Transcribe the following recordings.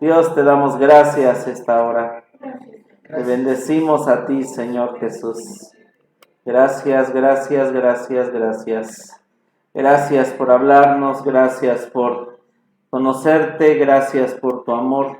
Dios, te damos gracias esta hora. Te bendecimos a ti, Señor Jesús. Gracias, gracias, gracias, gracias. Gracias por hablarnos, gracias por conocerte, gracias por tu amor,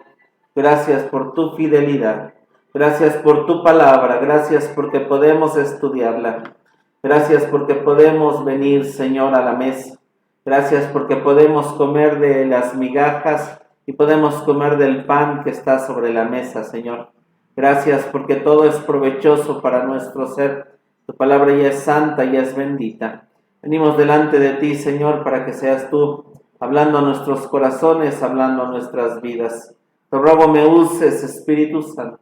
gracias por tu fidelidad, gracias por tu palabra, gracias porque podemos estudiarla, gracias porque podemos venir, Señor, a la mesa, gracias porque podemos comer de las migajas y podemos comer del pan que está sobre la mesa, Señor. Gracias porque todo es provechoso para nuestro ser. Tu palabra ya es santa, ya es bendita. Venimos delante de ti, Señor, para que seas tú hablando a nuestros corazones, hablando a nuestras vidas. Te ruego me uses, Espíritu Santo.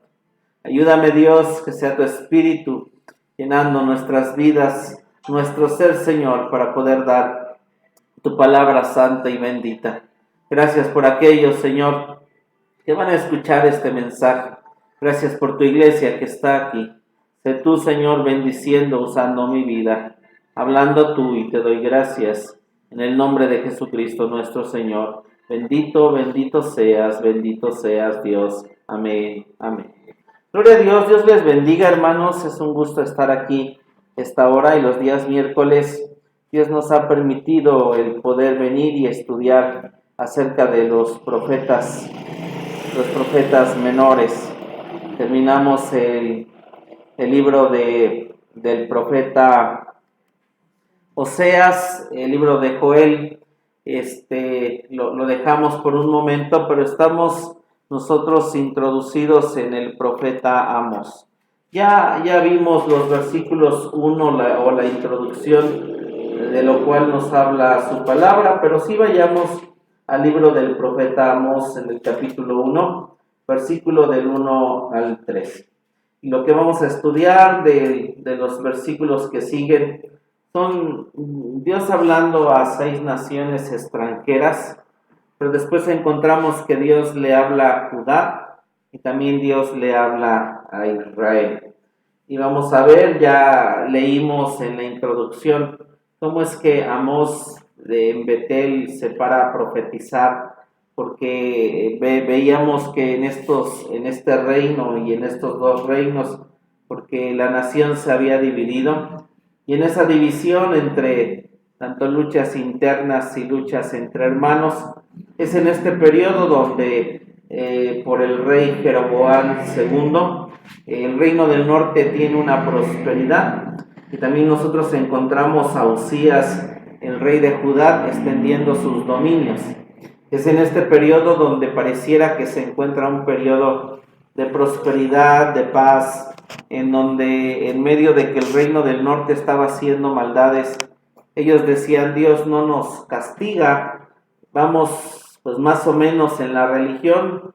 Ayúdame, Dios, que sea tu Espíritu llenando nuestras vidas, nuestro ser, Señor, para poder dar tu palabra santa y bendita. Gracias por aquellos, Señor, que van a escuchar este mensaje. Gracias por tu iglesia que está aquí. Sé tú, Señor, bendiciendo, usando mi vida, hablando tú, y te doy gracias en el nombre de Jesucristo nuestro Señor. Bendito, bendito seas Dios. Amén, amén. Gloria a Dios, Dios les bendiga, hermanos. Es un gusto estar aquí esta hora y los días miércoles. Dios nos ha permitido el poder venir y estudiar acerca de los profetas menores. Terminamos el libro del profeta Oseas, el libro de Joel, lo dejamos por un momento, pero estamos nosotros introducidos en el profeta Amós. Ya vimos los versículos 1 o la introducción, de lo cual nos habla su palabra, pero sí vayamos al libro del profeta Amós en el capítulo 1, versículo del 1 al 3. Y lo que vamos a estudiar de los versículos que siguen son Dios hablando a 6 naciones extranjeras, pero después encontramos que Dios le habla a Judá y también Dios le habla a Israel. Y vamos a ver, ya leímos en la introducción cómo es que Amós en Betel se para a profetizar, porque veíamos que en este reino y en estos 2 reinos, porque la nación se había dividido, y en esa división entre tanto luchas internas y luchas entre hermanos, es en este periodo donde por el rey Jeroboam II, el reino del norte tiene una prosperidad, y también nosotros encontramos a Usías, el rey de Judá, extendiendo sus dominios. Es en este periodo donde pareciera que se encuentra un periodo de prosperidad, de paz, en donde en medio de que el reino del norte estaba haciendo maldades, ellos decían: Dios no nos castiga, vamos pues más o menos en la religión,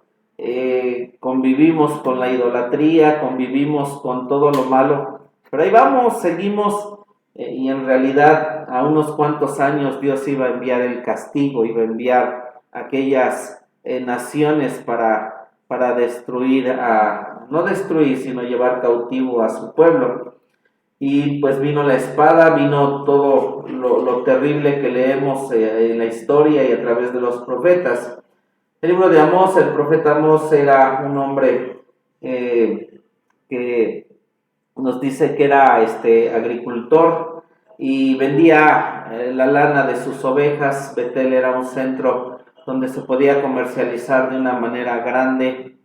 convivimos con la idolatría, convivimos con todo lo malo, pero ahí vamos, seguimos, y en realidad a unos cuantos años Dios iba a enviar el castigo, iba a enviar aquellas naciones para destruir, no destruir, sino llevar cautivo a su pueblo. Y pues vino la espada, vino todo lo terrible que leemos en la historia y a través de los profetas. El libro de Amós, el profeta Amós era un hombre que nos dice que era agricultor y vendía la lana de sus ovejas. Betel era un centro donde se podía comercializar de una manera grande,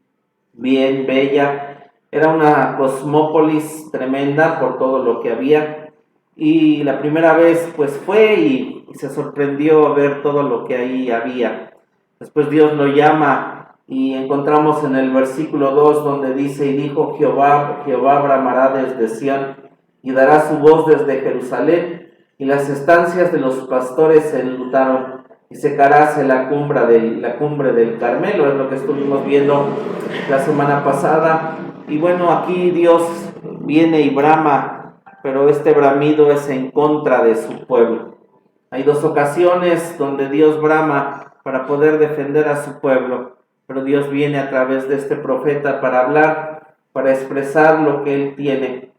bien, bella. Era una cosmópolis tremenda por todo lo que había. Y la primera vez pues fue y se sorprendió ver todo lo que ahí había. Después Dios lo llama y encontramos en el versículo 2 donde dice: y dijo Jehová bramará desde Sión y dará su voz desde Jerusalén, y las estancias de los pastores se enlutaron, y secaráse la cumbre del Carmelo. Es lo que estuvimos viendo la semana pasada. Y bueno, aquí Dios viene y brama, pero este bramido es en contra de su pueblo. Hay 2 ocasiones donde Dios brama para poder defender a su pueblo, pero Dios viene a través de este profeta para hablar, para expresar lo que él tiene.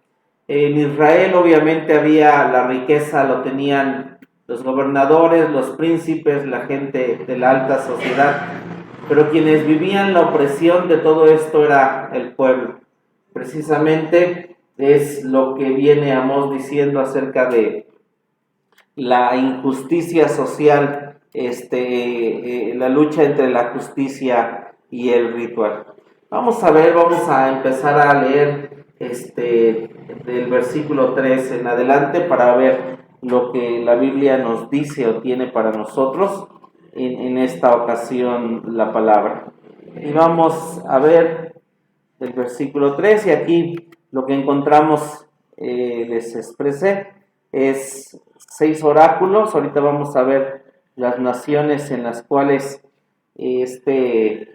En Israel obviamente había la riqueza, lo tenían los gobernadores, los príncipes, la gente de la alta sociedad, pero quienes vivían la opresión de todo esto era el pueblo. Precisamente es lo que viene Amós diciendo acerca de la injusticia social, la lucha entre la justicia y el ritual. Vamos a empezar a leer del versículo 3 en adelante para ver lo que la Biblia nos dice o tiene para nosotros en esta ocasión la palabra. Y vamos a ver el versículo 3 y aquí lo que encontramos, les expresé, es 6 oráculos. Ahorita vamos a ver las naciones en las cuales este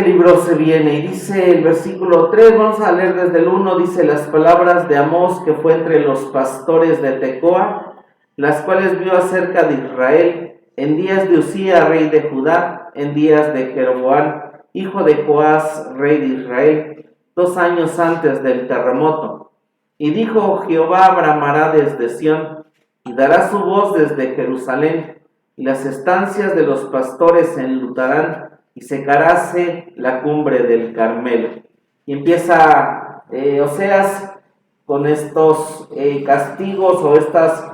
libro se viene, y dice el versículo 3, vamos a leer desde el 1, dice: las palabras de Amós, que fue entre los pastores de Tecoa, las cuales vio acerca de Israel, en días de Usía, rey de Judá, en días de Jeroboam, hijo de Joás, rey de Israel, 2 años antes del terremoto. Y dijo: Jehová bramará desde Sión, y dará su voz desde Jerusalén, y las estancias de los pastores se enlutarán, y secaráse la cumbre del Carmelo. Y empieza Oseas con estos castigos o estas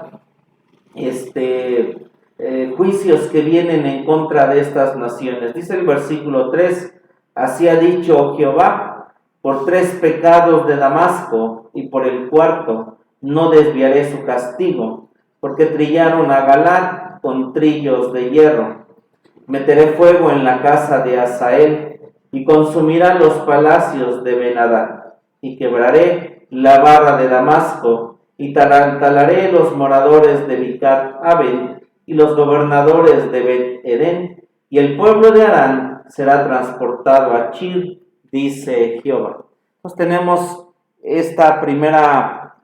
juicios que vienen en contra de estas naciones. Dice el versículo 3: así ha dicho Jehová: por 3 pecados de Damasco, y por el 4 no desviaré su castigo, porque trillaron a Galaad con trillos de hierro. Meteré fuego en la casa de Hazael, y consumirá los palacios de Ben-Hadad, y quebraré la barra de Damasco, y talaré los moradores de Bicat Aben, y los gobernadores de Bet-Edén, y el pueblo de Harán será transportado a Chir, dice Jehová. Entonces tenemos esta primera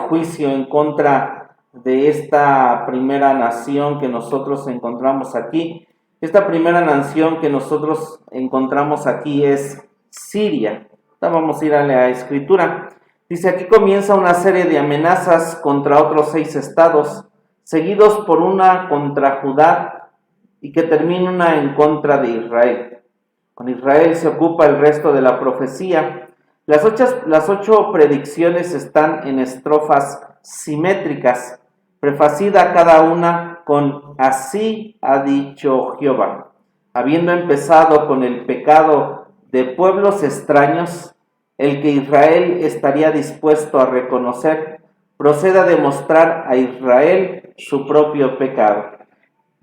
juicio en contra de esta primera nación que nosotros encontramos aquí. Esta primera nación que nosotros encontramos aquí es Siria. Ahora vamos a ir a la escritura. Dice: aquí comienza una serie de amenazas contra otros 6 estados, seguidos por una contra Judá, y que termina una en contra de Israel. Con Israel se ocupa el resto de la profecía. Las 8 predicciones están en estrofas simétricas, prefacida cada una con: así ha dicho Jehová. Habiendo empezado con el pecado de pueblos extraños, el que Israel estaría dispuesto a reconocer, procede a demostrar a Israel su propio pecado.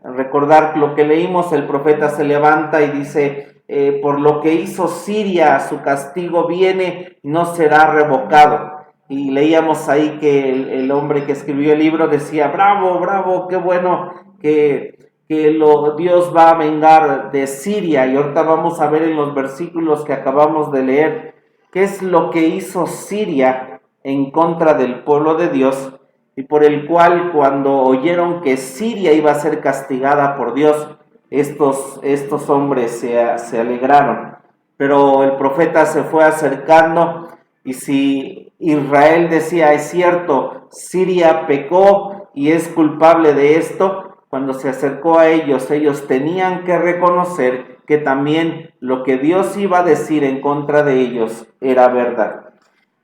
Al recordar lo que leímos, el profeta se levanta y dice: por lo que hizo Siria, su castigo viene, no será revocado. Y leíamos ahí que el hombre que escribió el libro decía: bravo, bravo, qué bueno que Dios va a vengar de Siria. Y ahorita vamos a ver en los versículos que acabamos de leer qué es lo que hizo Siria en contra del pueblo de Dios, y por el cual, cuando oyeron que Siria iba a ser castigada por Dios, estos hombres se alegraron. Pero el profeta se fue acercando, y si Israel decía: es cierto, Siria pecó y es culpable de esto, cuando se acercó a ellos tenían que reconocer que también lo que Dios iba a decir en contra de ellos era verdad.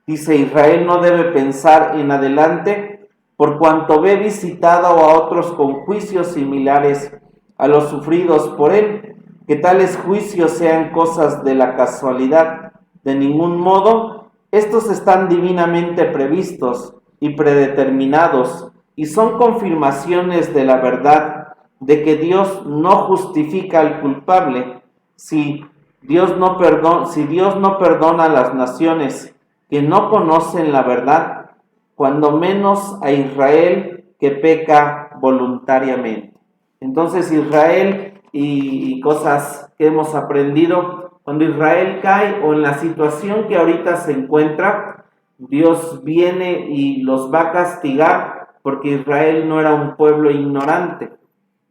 Dice: Israel no debe pensar en adelante, por cuanto ve visitado a otros con juicios similares a los sufridos por él, que tales juicios sean cosas de la casualidad. De ningún modo, estos están divinamente previstos y predeterminados, y son confirmaciones de la verdad de que Dios no justifica al culpable. Si Dios no perdona a las naciones que no conocen la verdad, cuando menos a Israel, que peca voluntariamente. Entonces Israel, y cosas que hemos aprendido, cuando Israel cae o en la situación que ahorita se encuentra, Dios viene y los va a castigar, porque Israel no era un pueblo ignorante.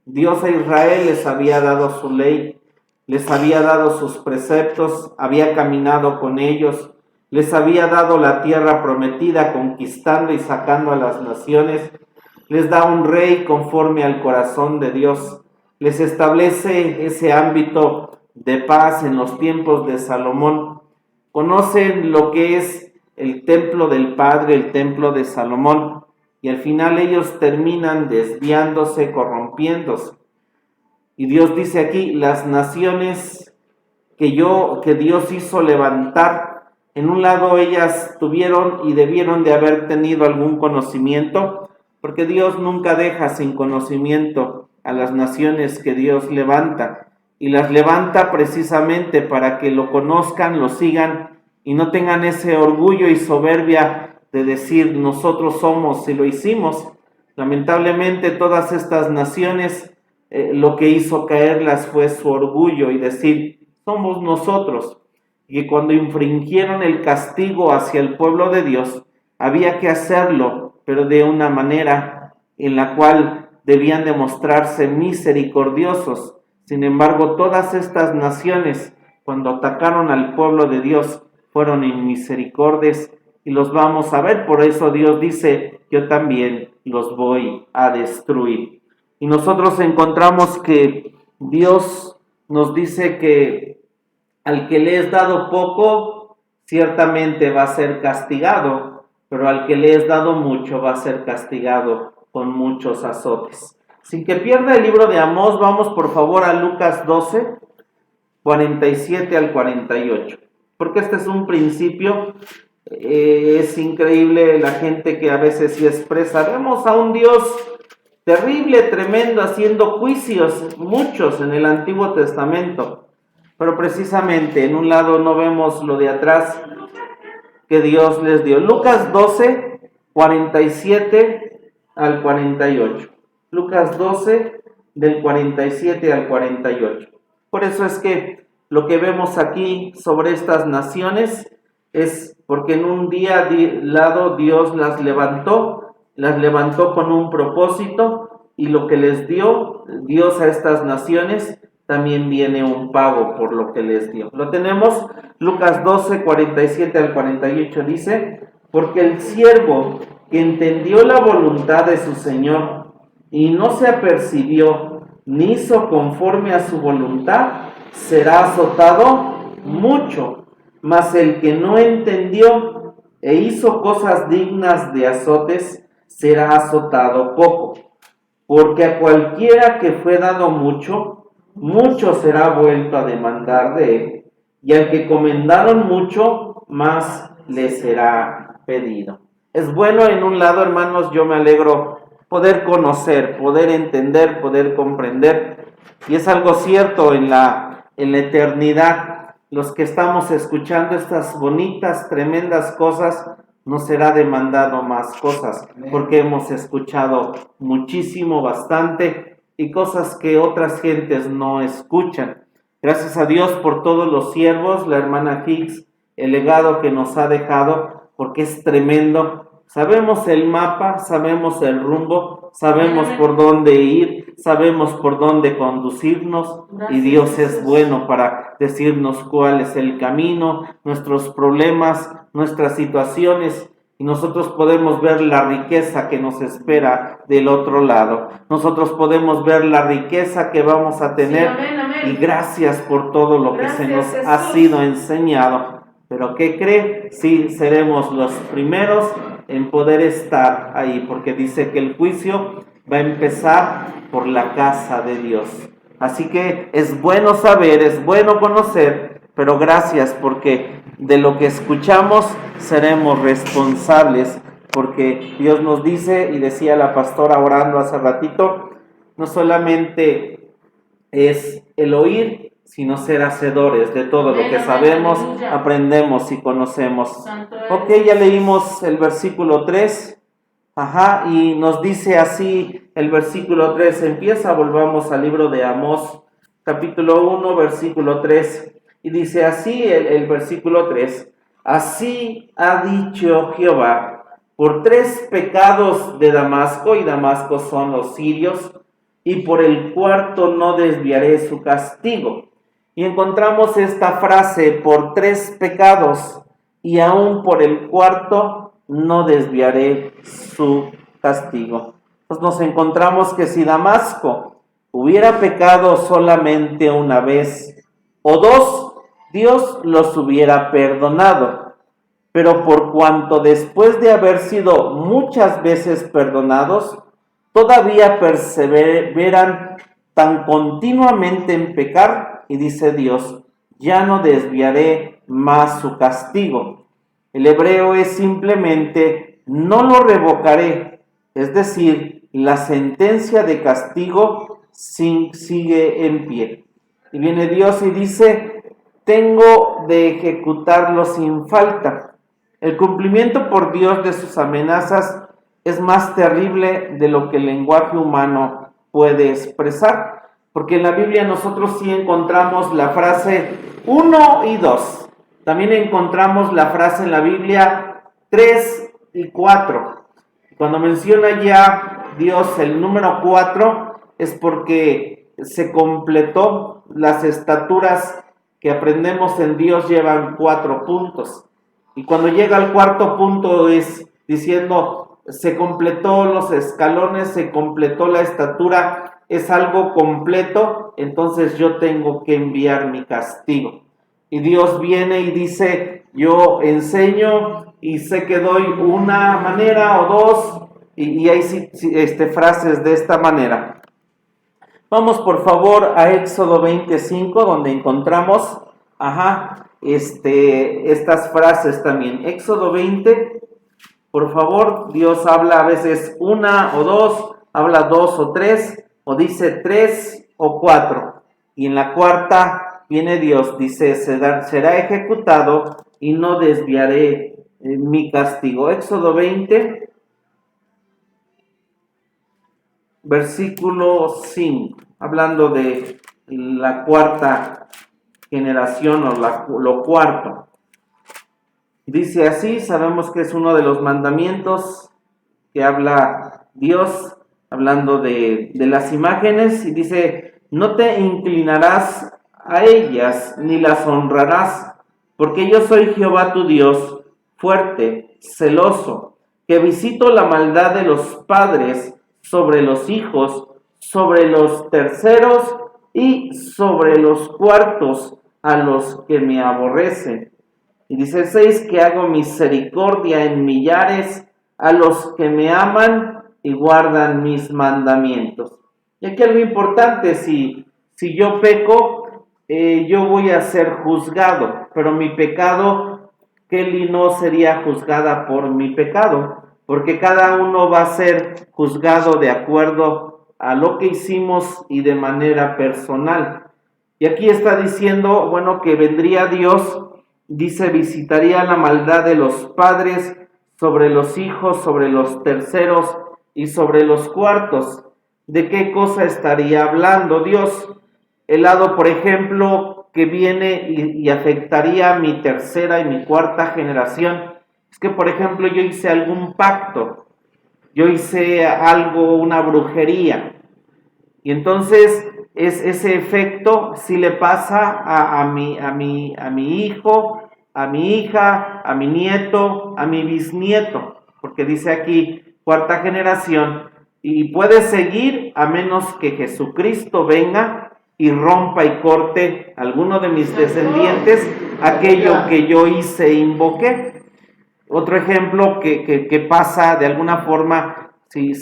Dios a Israel les había dado su ley, les había dado sus preceptos, había caminado con ellos, les había dado la tierra prometida, conquistando y sacando a las naciones. Les da un rey conforme al corazón de Dios. les establece ese ámbito de paz en los tiempos de Salomón. Conocen lo que es el templo del Padre, el templo de Salomón, y al final ellos terminan desviándose, corrompiéndose. Y Dios dice aquí, las naciones que Dios hizo levantar, en un lado ellas tuvieron y debieron de haber tenido algún conocimiento, porque Dios nunca deja sin conocimiento a las naciones que Dios levanta, y las levanta precisamente para que lo conozcan, lo sigan, y no tengan ese orgullo y soberbia de decir nosotros somos y lo hicimos. Lamentablemente todas estas naciones lo que hizo caerlas fue su orgullo y decir somos nosotros, y cuando infringieron el castigo hacia el pueblo de Dios había que hacerlo, pero de una manera en la cual debían demostrarse misericordiosos. Sin embargo, todas estas naciones, cuando atacaron al pueblo de Dios, fueron inmisericordias, y los vamos a ver. Por eso Dios dice, yo también los voy a destruir. Y nosotros encontramos que Dios nos dice que al que le es dado poco, ciertamente va a ser castigado, pero al que le es dado mucho va a ser castigado con muchos azotes. Sin que pierda el libro de Amós, vamos por favor a Lucas 12, 47 al 48. Porque este es un principio, es increíble la gente que a veces sí expresa. Vemos a un Dios terrible, tremendo, haciendo juicios, muchos en el Antiguo Testamento. Pero precisamente en un lado no vemos lo de atrás que Dios les dio. Lucas 12, 47 al 48. Lucas 12, del 47 al 48. Por eso es que lo que vemos aquí sobre estas naciones es porque en un día dado Dios las levantó con un propósito, y lo que les dio Dios a estas naciones, también viene un pago por lo que les dio. Lo tenemos, Lucas 12, 47 al 48 dice, porque el siervo que entendió la voluntad de su Señor y no se apercibió ni hizo conforme a su voluntad, será azotado mucho, mas el que no entendió e hizo cosas dignas de azotes, será azotado poco. Porque a cualquiera que fue dado mucho, mucho será vuelto a demandar de él, y al que comendaron mucho, más le será pedido. Es bueno en un lado, hermanos, yo me alegro poder conocer, poder entender, poder comprender, y es algo cierto en la eternidad. Los que estamos escuchando estas bonitas, tremendas cosas, nos será demandado más cosas, porque hemos escuchado muchísimo, bastante, y cosas que otras gentes no escuchan. Gracias a Dios por todos los siervos, la hermana Hicks, el legado que nos ha dejado, porque es tremendo. Sabemos el mapa, sabemos el rumbo, sabemos por dónde ir, sabemos por dónde conducirnos, y Dios es bueno para decirnos cuál es el camino, nuestros problemas, nuestras situaciones, y nosotros podemos ver la riqueza que nos espera del otro lado. Nosotros podemos ver la riqueza que vamos a tener, sí, amén, amén. Y gracias por todo lo que se nos ha sido enseñado. Pero ¿qué cree? Sí, seremos los primeros en poder estar ahí, porque dice que el juicio va a empezar por la casa de Dios. Así que es bueno saber, es bueno conocer, pero gracias, porque de lo que escuchamos seremos responsables, porque Dios nos dice, y decía la pastora orando hace ratito, no solamente es el oír, sino ser hacedores de todo lo que sabemos, aprendemos y conocemos. Ok, ya leímos el versículo 3, y nos dice así el versículo 3, empieza, volvamos al libro de Amós, capítulo 1, versículo 3, y dice así el versículo 3, así ha dicho Jehová, por 3 pecados de Damasco, y Damasco son los sirios, y por el 4 no desviaré su castigo. Y encontramos esta frase, por 3 pecados, y aún por el 4 no desviaré su castigo. Pues nos encontramos que si Damasco hubiera pecado solamente una vez o dos, Dios los hubiera perdonado. Pero por cuanto después de haber sido muchas veces perdonados, todavía perseveran tan continuamente en pecar, y dice Dios, ya no desviaré más su castigo. El hebreo es simplemente, no lo revocaré, es decir, la sentencia de castigo sigue en pie. Y viene Dios y dice, tengo de ejecutarlo sin falta. El cumplimiento por Dios de sus amenazas es más terrible de lo que el lenguaje humano puede expresar, porque en la Biblia nosotros sí encontramos la frase 1 y 2. También encontramos la frase en la Biblia 3 y 4. Cuando menciona ya Dios el número 4 es porque se completó. Las estaturas que aprendemos en Dios llevan 4 puntos. Y cuando llega al cuarto punto es diciendo, se completó los escalones, se completó la estatura, es algo completo, entonces yo tengo que enviar mi castigo. Y Dios viene y dice, yo enseño y sé que doy una manera o dos, y hay frases de esta manera. Vamos por favor a Éxodo 25, donde encontramos, estas frases también. Éxodo 20, por favor, Dios habla a veces una o dos, habla 2 o 3, o dice 3 o 4. Y en la cuarta viene Dios, dice, será ejecutado y no desviaré mi castigo. Éxodo 20, versículo 5, hablando de la cuarta generación o lo cuarto. Dice así, sabemos que es uno de los mandamientos que habla Dios, hablando de las imágenes, y dice, no te inclinarás a ellas, ni las honrarás, porque yo soy Jehová tu Dios, fuerte, celoso, que visito la maldad de los padres sobre los hijos, sobre los terceros y sobre los cuartos a los que me aborrecen. Y dice 6, que hago misericordia en millares a los que me aman y guardan mis mandamientos. Y aquí algo importante, si yo peco, yo voy a ser juzgado, pero mi pecado, Kelly no sería juzgada por mi pecado, porque cada uno va a ser juzgado de acuerdo a lo que hicimos y de manera personal. Y aquí está diciendo, bueno, que vendría Dios, dice, visitaría la maldad de los padres sobre los hijos, sobre los terceros y sobre los cuartos. ¿De qué cosa estaría hablando Dios? El lado, por ejemplo, que viene y afectaría a mi tercera y mi cuarta generación, es que, por ejemplo, yo hice algún pacto, yo hice algo, una brujería, y entonces ese efecto sí le pasa a mi hijo, a mi hija, a mi nieto, a mi bisnieto, porque dice aquí cuarta generación, y puede seguir a menos que Jesucristo venga y rompa y corte alguno de mis descendientes aquello que yo hice e invoqué. Otro ejemplo que pasa de alguna forma, si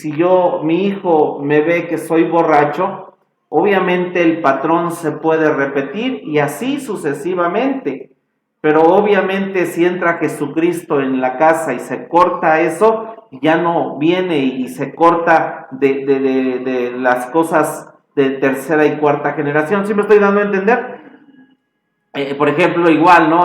mi hijo me ve que soy borracho, obviamente el patrón se puede repetir y así sucesivamente. Pero obviamente si entra Jesucristo en la casa y se corta eso, ya no viene y se corta de las cosas de tercera y cuarta generación. ¿Sí me estoy dando a entender? Por ejemplo, igual, ¿no?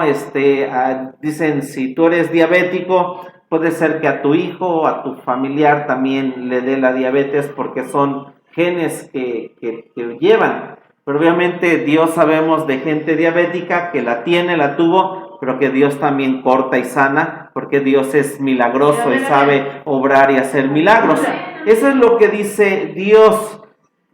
Dicen, si tú eres diabético, puede ser que a tu hijo o a tu familiar también le dé la diabetes porque son genes que llevan. Pero obviamente Dios sabemos de gente diabética que la tuvo, pero que Dios también corta y sana, porque Dios es milagroso y sabe obrar y hacer milagros. Eso es lo que dice Dios.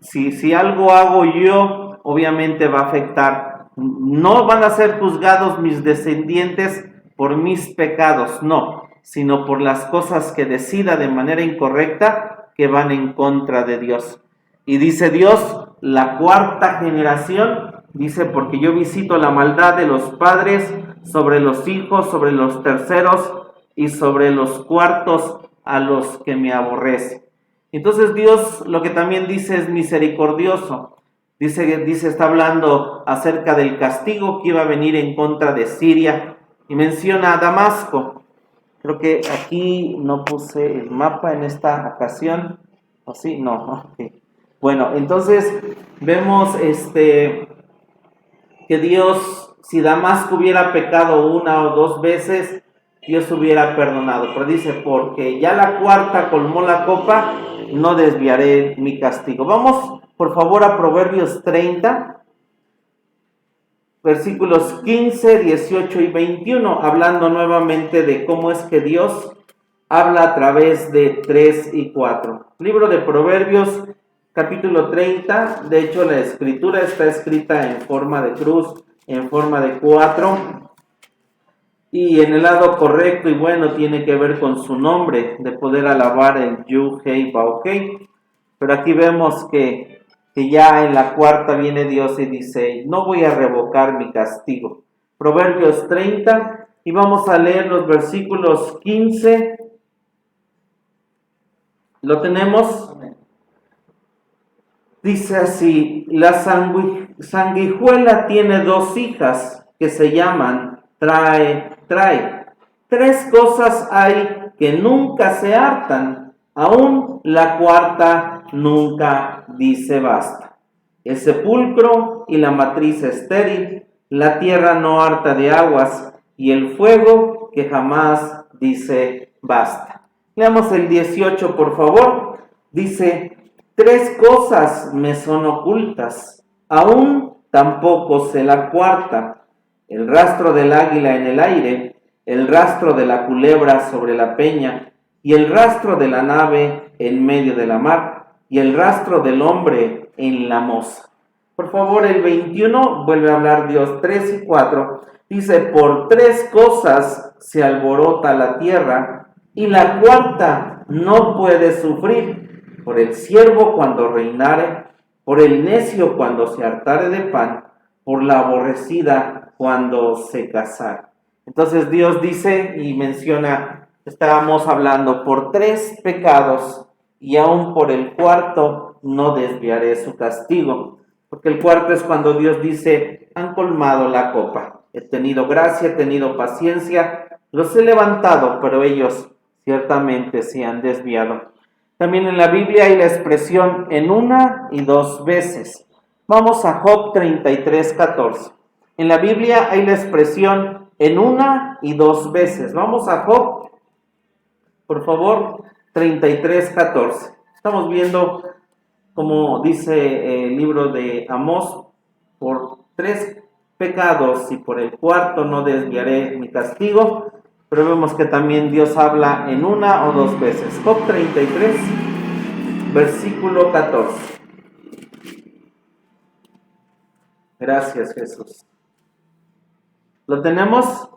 Si algo hago yo, obviamente va a afectar. No van a ser juzgados mis descendientes por mis pecados, no, sino por las cosas que decida de manera incorrecta que van en contra de Dios. Y dice Dios, la cuarta generación, dice, porque yo visito la maldad de los padres sobre los hijos, sobre los terceros y sobre los cuartos a los que me aborrecen. Entonces Dios lo que también dice es misericordioso. Dice, está hablando acerca del castigo que iba a venir en contra de Siria y menciona a Damasco. Creo que aquí no puse el mapa en esta ocasión. ¿O sí? No. Okay. Bueno, entonces vemos que Dios, si Damasco hubiera pecado una o dos veces, Dios hubiera perdonado. Pero dice, porque ya la cuarta colmó la copa, no desviaré mi castigo. Vamos, por favor, a Proverbios 30, versículos 15, 18 y 21, hablando nuevamente de cómo es que Dios habla a través de 3 y 4. Libro de Proverbios, capítulo 30, de hecho la escritura está escrita en forma de cruz, en forma de 4, y en el lado correcto y bueno tiene que ver con su nombre, de poder alabar el Yu, Hei, Bau, Hei. Pero aquí vemos que ya en la cuarta viene Dios y dice, no voy a revocar mi castigo. Proverbios 30, y vamos a leer los versículos 15. ¿Lo tenemos? Dice así, la sanguijuela tiene dos hijas que se llaman trae. Tres cosas hay que nunca se hartan, aún la cuarta nunca dice basta. El sepulcro y la matriz estéril, la tierra no harta de aguas, y el fuego que jamás dice basta. Leamos el 18, por favor. Dice, tres cosas me son ocultas, aún tampoco sé la cuarta. El rastro del águila en el aire, el rastro de la culebra sobre la peña, y el rastro de la nave en medio de la mar, y el rastro del hombre en la moza. Por favor, el 21 vuelve a hablar Dios, 3 y 4. Dice, por tres cosas se alborota la tierra, y la cuarta no puede sufrir, por el siervo cuando reinare, por el necio cuando se hartare de pan, por la aborrecida cuando se casare. Entonces Dios dice y menciona, estábamos hablando, por tres pecados y aún por el cuarto no desviaré su castigo. Porque el cuarto es cuando Dios dice, han colmado la copa. He tenido gracia, he tenido paciencia, los he levantado, pero ellos ciertamente se han desviado. También en la Biblia hay la expresión en una y dos veces. Vamos a Job 33, 14. En la Biblia hay la expresión en una y dos veces. Vamos a Job, por favor, 33, 14. Estamos viendo, como dice el libro de Amós, por tres pecados y por el cuarto no desviaré mi castigo. Pero vemos que también Dios habla en una o dos veces. Job 33, versículo 14. Gracias, Jesús. ¿Lo tenemos?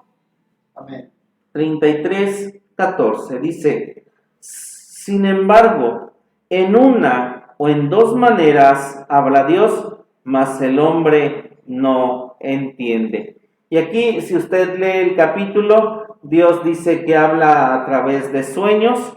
Amén. 33, 14. Dice, sin embargo, en una o en dos maneras habla Dios, mas el hombre no entiende. Y aquí, si usted lee el capítulo, Dios dice que habla a través de sueños,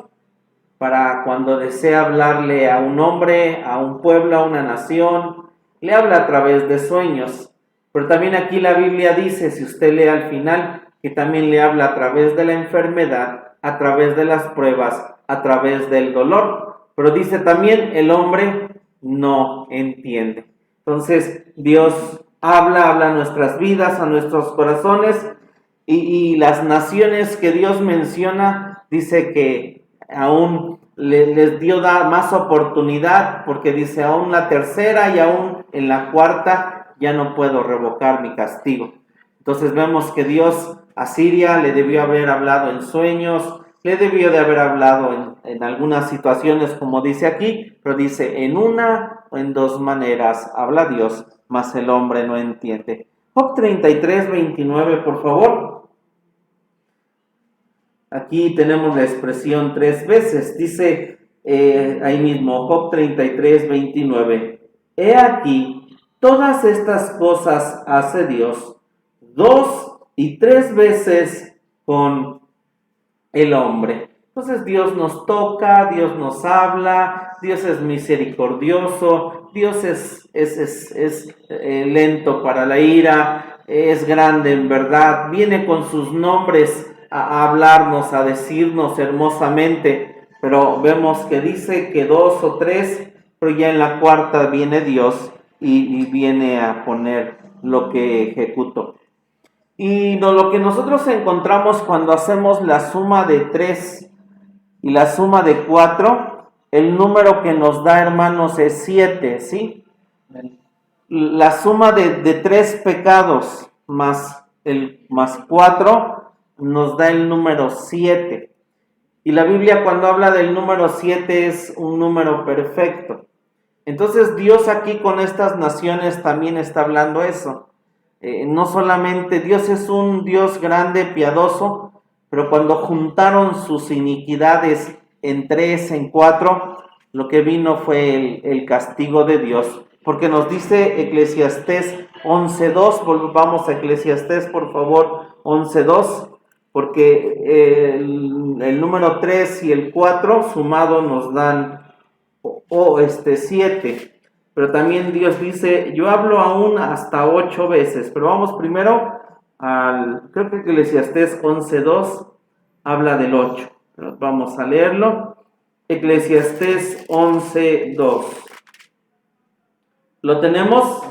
para cuando desea hablarle a un hombre, a un pueblo, a una nación, le habla a través de sueños. Pero también aquí la Biblia dice, si usted lee al final, que también le habla a través de la enfermedad, a través de las pruebas, a través del dolor. Pero dice también, el hombre no entiende. Entonces, Dios habla a nuestras vidas, a nuestros corazones, y las naciones que Dios menciona, dice que aún les dio más oportunidad, porque dice, aún la tercera y aún en la cuarta, ya no puedo revocar mi castigo. Entonces vemos que Dios a Siria le debió haber hablado en sueños, le debió de haber hablado en algunas situaciones, como dice aquí, pero dice en una o en dos maneras habla Dios, mas el hombre no entiende. Job 33, 29, por favor. Aquí tenemos la expresión tres veces, dice ahí mismo, Job 33, 29. He aquí, todas estas cosas hace Dios 2 y 3 veces con el hombre. Entonces Dios nos toca, Dios nos habla, Dios es misericordioso, Dios es lento para la ira, es grande en verdad, viene con sus nombres a hablarnos, a decirnos hermosamente, pero vemos que dice que 2 o 3, pero ya en la cuarta viene Dios y viene a poner lo que ejecutó. Y lo que nosotros encontramos cuando hacemos la suma de 3 y la suma de 4, el número que nos da, hermanos, es 7, ¿sí? La suma de 3 pecados más 4 nos da el número 7. Y la Biblia, cuando habla del número 7, es un número perfecto. Entonces Dios aquí con estas naciones también está hablando eso. No solamente Dios es un Dios grande, piadoso, pero cuando juntaron sus iniquidades en 3, en 4, lo que vino fue el castigo de Dios. Porque nos dice Eclesiastés 11:2, volvamos a Eclesiastés, por favor, 11:2, porque el número 3 y el 4 sumados nos dan 7. Pero también Dios dice, yo hablo aún hasta 8 veces. Pero vamos primero creo que Eclesiastés 11:2 habla del 8. Vamos a leerlo. Eclesiastés 11:2. ¿Lo tenemos?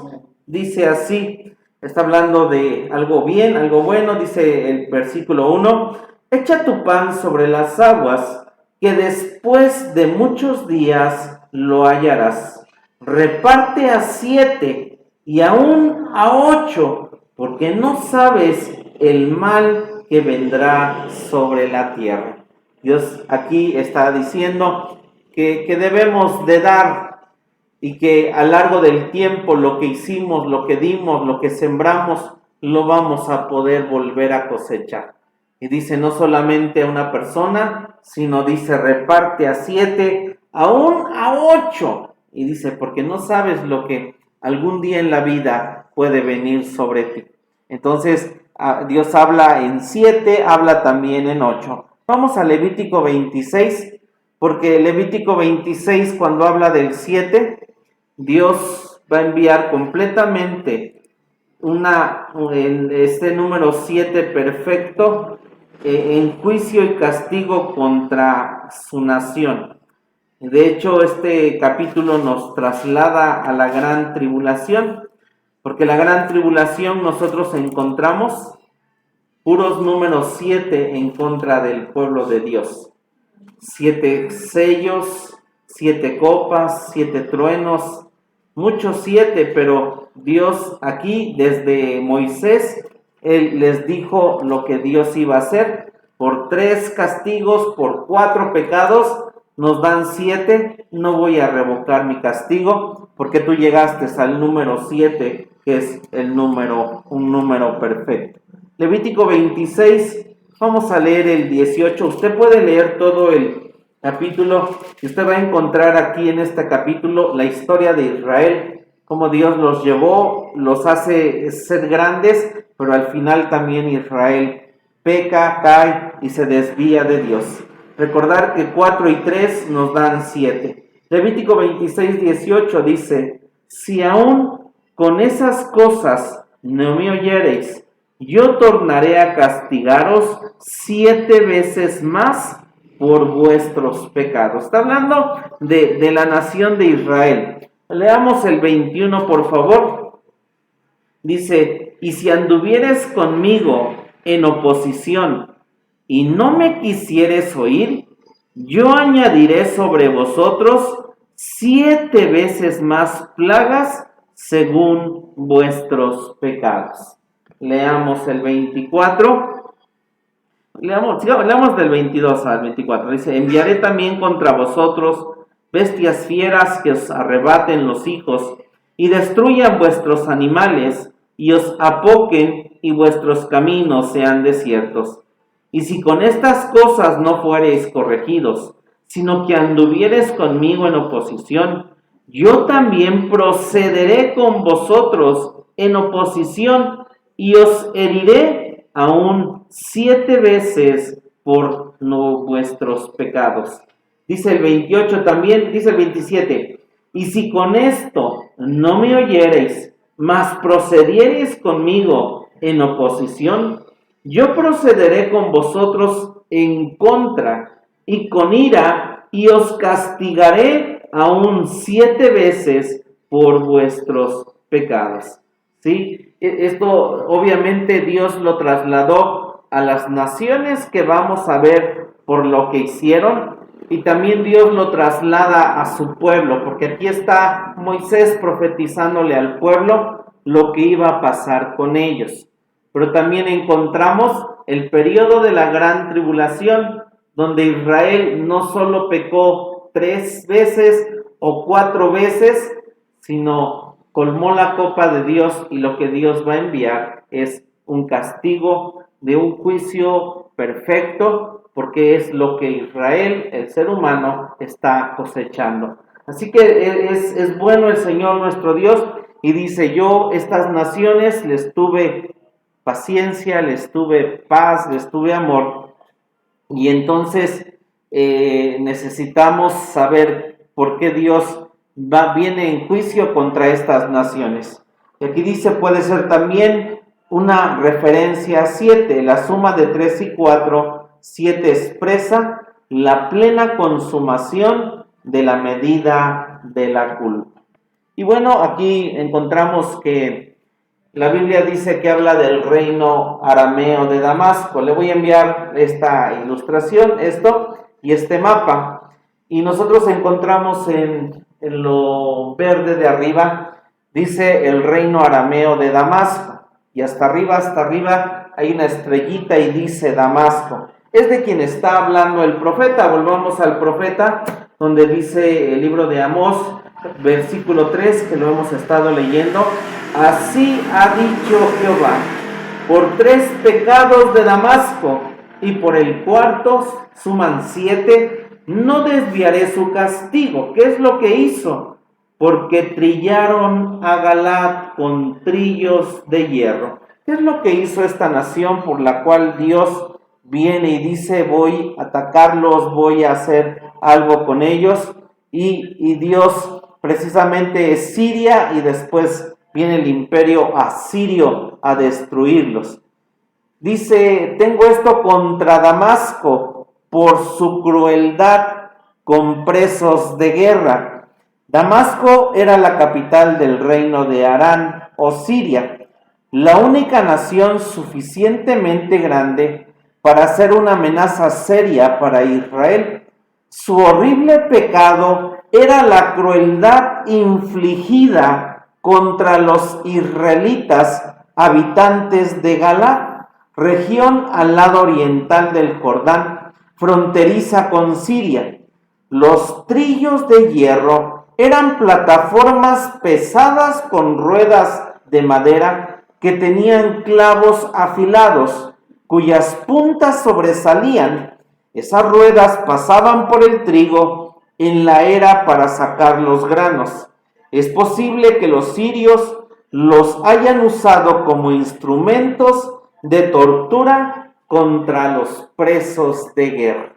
Dice así, está hablando de algo bien, algo bueno. Dice el versículo 1, echa tu pan sobre las aguas, que después de muchos días lo hallarás. Reparte a 7 y aún a 8, porque no sabes el mal que vendrá sobre la tierra. Dios aquí está diciendo que debemos de dar, y que a lo largo del tiempo lo que hicimos, lo que dimos, lo que sembramos, lo vamos a poder volver a cosechar. Y dice no solamente a una persona, sino dice reparte a 7, aún a 8. Y dice, porque no sabes lo que algún día en la vida puede venir sobre ti. Entonces, Dios habla en 7, habla también en 8. Vamos a Levítico 26, porque Levítico 26, cuando habla del 7, Dios va a enviar completamente este número 7 perfecto en juicio y castigo contra su nación. De hecho, este capítulo nos traslada a la gran tribulación, porque la gran tribulación nosotros encontramos puros números 7 en contra del pueblo de Dios. 7 sellos, 7 copas, 7 truenos, muchos 7, pero Dios aquí desde Moisés, Él les dijo lo que Dios iba a hacer. Por 3 castigos, por 4 pecados, nos dan 7, no voy a revocar mi castigo, porque tú llegaste al número 7, que es un número perfecto. Levítico 26, vamos a leer el 18, usted puede leer todo el capítulo, y usted va a encontrar aquí en este capítulo la historia de Israel, cómo Dios los llevó, los hace ser grandes, pero al final también Israel peca, cae y se desvía de Dios. Recordar que 4 y 3 nos dan 7. Levítico 26, 18 dice, si aún con esas cosas no me oyereis, yo tornaré a castigaros 7 veces más por vuestros pecados. Está hablando de la nación de Israel. Leamos el 21, por favor. Dice, y si anduvieres conmigo en oposición y no me quisieres oír, yo añadiré sobre vosotros 7 veces más plagas según vuestros pecados. Leamos el 24. Leamos del 22 al 24. Dice, enviaré también contra vosotros bestias fieras que os arrebaten los hijos y destruyan vuestros animales y os apoquen y vuestros caminos sean desiertos. Y si con estas cosas no fuereis corregidos, sino que anduviereis conmigo en oposición, yo también procederé con vosotros en oposición y os heriré aún 7 veces por vuestros pecados. Dice el 28 también, dice el 27, y si con esto no me oyereis, mas procediereis conmigo en oposición, yo procederé con vosotros en contra y con ira, y os castigaré aún 7 veces por vuestros pecados. ¿Sí? Esto obviamente Dios lo trasladó a las naciones que vamos a ver por lo que hicieron, y también Dios lo traslada a su pueblo, porque aquí está Moisés profetizándole al pueblo lo que iba a pasar con ellos. Pero también encontramos el periodo de la gran tribulación, donde Israel no solo pecó 3 veces o 4 veces, sino colmó la copa de Dios, y lo que Dios va a enviar es un castigo de un juicio perfecto, porque es lo que Israel, el ser humano, está cosechando. Así que es bueno el Señor nuestro Dios, y dice: yo estas naciones les tuve paciencia, les tuve paz, les tuve amor, y entonces necesitamos saber por qué Dios viene en juicio contra estas naciones. Y aquí dice, puede ser también una referencia a 7, la suma de 3 y 4, 7 expresa la plena consumación de la medida de la culpa. Y bueno, aquí encontramos que la Biblia dice que habla del reino arameo de Damasco. Le voy a enviar esta ilustración, esto y este mapa. Y nosotros encontramos en lo verde de arriba, dice el reino arameo de Damasco. Y hasta arriba hay una estrellita y dice Damasco. Es de quien está hablando el profeta. Volvamos al profeta, donde dice el libro de Amós, versículo 3, que lo hemos estado leyendo. Así ha dicho Jehová: por 3 pecados de Damasco, y por el cuarto, suman 7, no desviaré su castigo. ¿Qué es lo que hizo? Porque trillaron a Galaad con trillos de hierro. ¿Qué es lo que hizo esta nación por la cual Dios viene y dice: voy a atacarlos, voy a hacer algo con ellos? Y Dios precisamente es Siria, y después viene el imperio asirio a destruirlos. Dice: tengo esto contra Damasco por su crueldad con presos de guerra. Damasco era la capital del reino de Harán o Siria, la única nación suficientemente grande para ser una amenaza seria para Israel. Su horrible pecado era la crueldad infligida contra los israelitas habitantes de Galaad, región al lado oriental del Jordán, fronteriza con Siria. Los trillos de hierro eran plataformas pesadas con ruedas de madera que tenían clavos afilados, cuyas puntas sobresalían. Esas ruedas pasaban por el trigo en la era para sacar los granos. Es posible que los sirios los hayan usado como instrumentos de tortura contra los presos de guerra.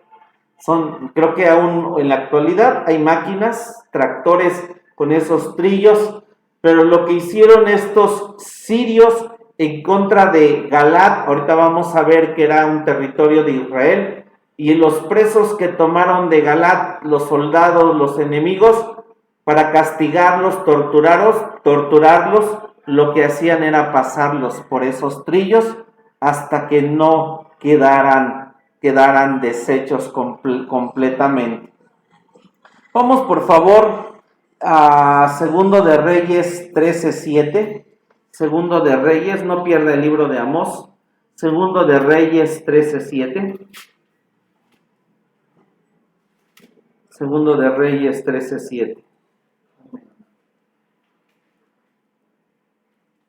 Creo que aún en la actualidad hay máquinas, tractores con esos trillos, pero lo que hicieron estos sirios en contra de Galaad, ahorita vamos a ver que era un territorio de Israel, y los presos que tomaron de Galaad, los soldados, los enemigos, para castigarlos, torturarlos, lo que hacían era pasarlos por esos trillos hasta que no quedaran deshechos completamente. Vamos por favor a Segundo de Reyes 13:7. Segundo de Reyes, no pierda el libro de Amós. Segundo de Reyes 13:7. Segundo de Reyes 13:7.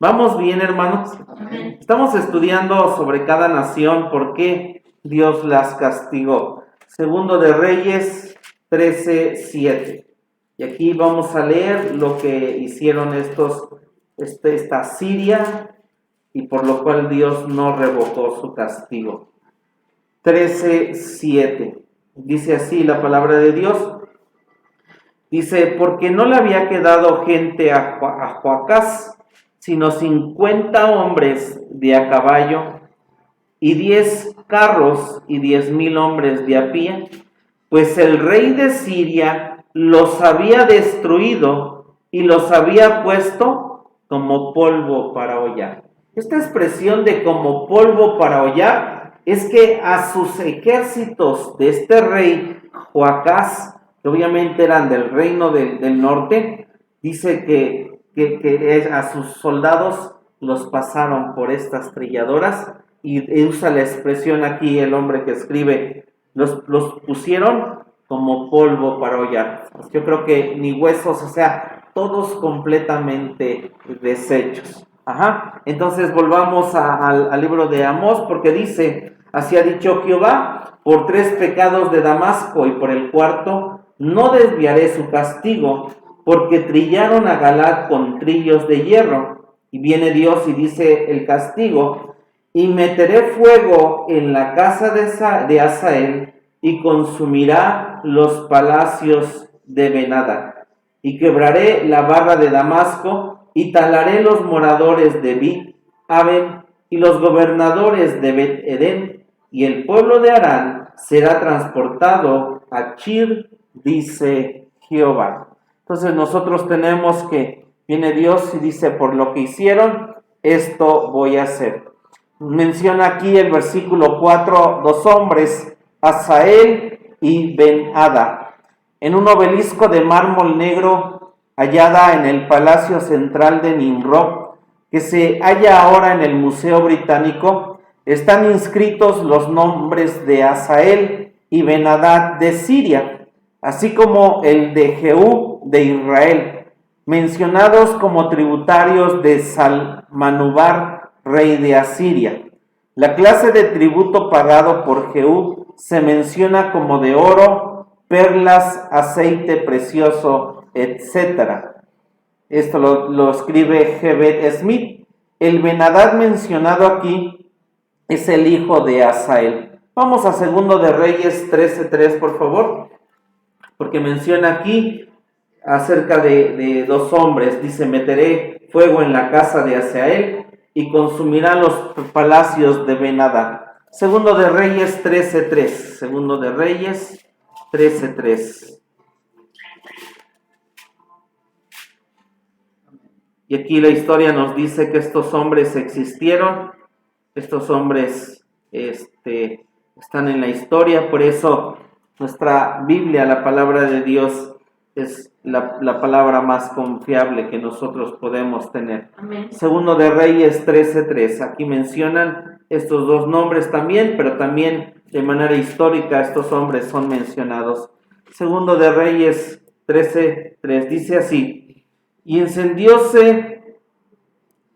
¿Vamos bien, hermanos? Amén. Estamos estudiando sobre cada nación, por qué Dios las castigó. Segundo de Reyes 13:7. Y aquí vamos a leer lo que hicieron esta Siria, y por lo cual Dios no revocó su castigo. 13:7. Dice así la palabra de Dios. Dice, porque no le había quedado gente a Joacás, sino 50 hombres de a caballo, y 10 carros, y 10,000 hombres de a pie, pues el rey de Siria los había destruido y los había puesto como polvo para hollar. Esta expresión de como polvo para hollar es que a sus ejércitos de este rey Joacás, que obviamente eran del reino del norte, dice que a sus soldados los pasaron por estas trilladoras, y usa la expresión aquí el hombre que escribe, los pusieron como polvo para hollar. Pues yo creo que ni huesos, o sea, todos completamente deshechos. Entonces volvamos al libro de Amós, porque dice, así ha dicho Jehová, por 3 pecados de Damasco y por el 4, no desviaré su castigo, porque trillaron a Galaad con trillos de hierro. Y viene Dios y dice el castigo, y meteré fuego en la casa de Hazael, y consumirá los palacios de Ben-Hadad, y quebraré la barra de Damasco, y talaré los moradores de Bet-Aven, y los gobernadores de Bet-Edén, y el pueblo de Harán será transportado a Chir, dice Jehová. Entonces nosotros tenemos que, viene Dios y dice, por lo que hicieron, esto voy a hacer. Menciona aquí el versículo 4, 2 hombres, Hazael y Ben-Hadad, en un obelisco de mármol negro hallada en el Palacio Central de Nimrod, que se halla ahora en el Museo Británico, están inscritos los nombres de Hazael y Ben-Hadad de Siria, así como el de Jehú de Israel, mencionados como tributarios de Salmanubar, rey de Asiria. La clase de tributo pagado por Jehú se menciona como de oro, perlas, aceite precioso, etc. Esto lo escribe Gebed Smith. El Ben-Hadad mencionado aquí es el hijo de Hazael. Vamos a 2 de Reyes 13:3, por favor, porque menciona aquí acerca de 2 hombres. Dice, meteré fuego en la casa de Hazael y consumirá los palacios de Ben-Hadad. 2 de Reyes 13:3. 2 de Reyes 13:3. Y aquí la historia nos dice que estos hombres existieron, estos hombres están en la historia, por eso nuestra Biblia, la palabra de Dios, es la palabra más confiable que nosotros podemos tener. Amén. 2 de Reyes 13:3, aquí mencionan estos 2 nombres también, pero también de manera histórica estos hombres son mencionados. 2 de Reyes 13:3 dice así, y encendióse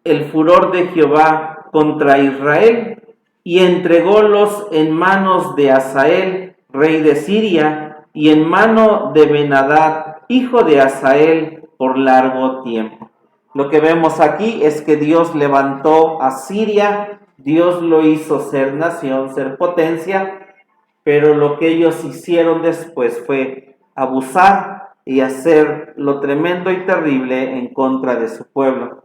el furor de Jehová contra Israel, y entrególos en manos de Hazael, rey de Siria, y en mano de Ben-Hadad, hijo de Hazael, por largo tiempo. Lo que vemos aquí es que Dios levantó a Siria, Dios lo hizo ser nación, ser potencia, pero lo que ellos hicieron después fue abusar y hacer lo tremendo y terrible en contra de su pueblo.